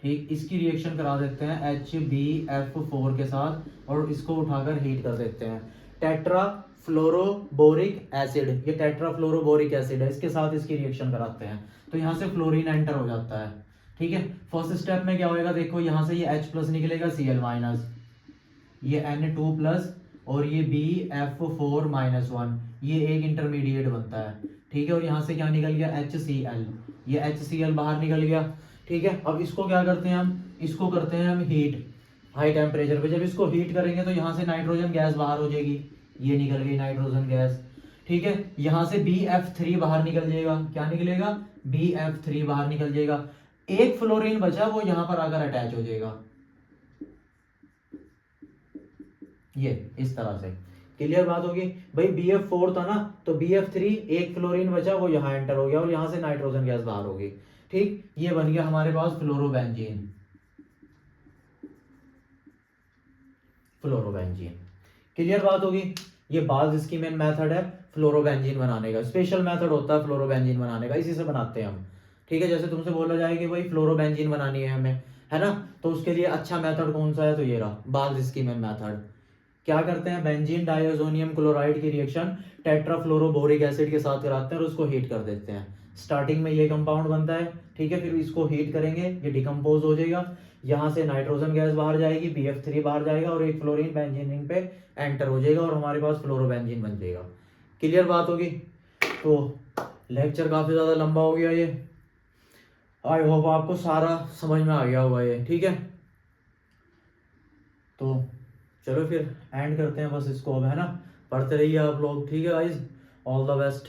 ठीक, इसकी रिएक्शन करा देते हैं HbF4 के साथ, और इसको उठाकर हीट कर देते हैं। टेट्राफ्लोरोबोरिक एसिड, ये टेट्राफ्लोरोबोरिक एसिड है, इसके साथ इसकी रिएक्शन कराते हैं, तो यहाँ से फ्लोरीन एंटर हो जाता है, ठीक है। फर्स्ट स्टेप में क्या होएगा, देखो यहाँ से ये H+ निकलेगा, Cl-, ये Na2+, और ये BF4-1, ये एक इंटरमीडिएट बनता है, ठीक है। और यहाँ से क्या निकल गया? HCl, ये HCl बाहर निकल गया, ठीक है। अब इसको क्या करते हैं हम, इसको करते हैं हम हीट हाई टेम्परेचर पे। जब इसको हीट करेंगे तो यहाँ से नाइट्रोजन गैस बाहर हो जाएगी, ये निकल गई नाइट्रोजन गैस, ठीक है। यहाँ से BF3 बाहर निकल जाएगा, क्या निकलेगा? BF3 बाहर निकल जाएगा। एक फ्लोरीन बचा, वो यहाँ पर आकर अटैच हो जाएगा, ये इस तरह से। क्लियर बात होगी भाई। BF4 था ना, तो BF3, एक फ्लोरीन बचा, वो यहाँ एंटर हो गया, और यहाँ से नाइट्रोजन गैस बाहर होगी, ठीक। ये बन गया हमारे पास फ्लोरोबेंजीन, फ्लोरोबेंजीन। क्लियर बात होगी। ये बाल्ज स्कीमैन मेथड है फ्लोरोबेंजीन बनाने का, स्पेशल मेथड होता है फ्लोरोबेंजीन बनाने का, इसी से बनाते हैं हम, ठीक है। जैसे तुमसे बोला जाए कि भाई फ्लोरोबेंजीन बनानी है हमें, है ना, तो उसके लिए अच्छा मेथड कौन सा है, तो ये रहा बाल्ज स्कीमैन मेथड। क्या करते हैं, बेंजीन डाइओजोनियम क्लोराइड की रिएक्शन टेट्राफ्लोरोबोरिक एसिड के साथ कराते हैं और उसको हीट कर देते हैं। स्टार्टिंग में ये कंपाउंड बनता है, ठीक है, फिर इसको हीट करेंगे, ये डिकम्पोज हो जाएगा, यहाँ से नाइट्रोजन गैस बाहर जाएगी, BF3 बाहर जाएगा, और एक फ्लोरीन बेंजीन रिंग पे एंटर हो जाएगा, और हमारे पास फ्लोरोबेंजीन बन जाएगा। क्लियर बात होगी। तो लेक्चर काफी ज्यादा लंबा हो गया ये, आई होप आपको सारा समझ में आ गया होगा ये, ठीक है। तो चलो फिर एंड करते हैं बस इसको अब, है ना। पढ़ते रहिए आप लोग, ठीक है गाइज, ऑल द बेस्ट।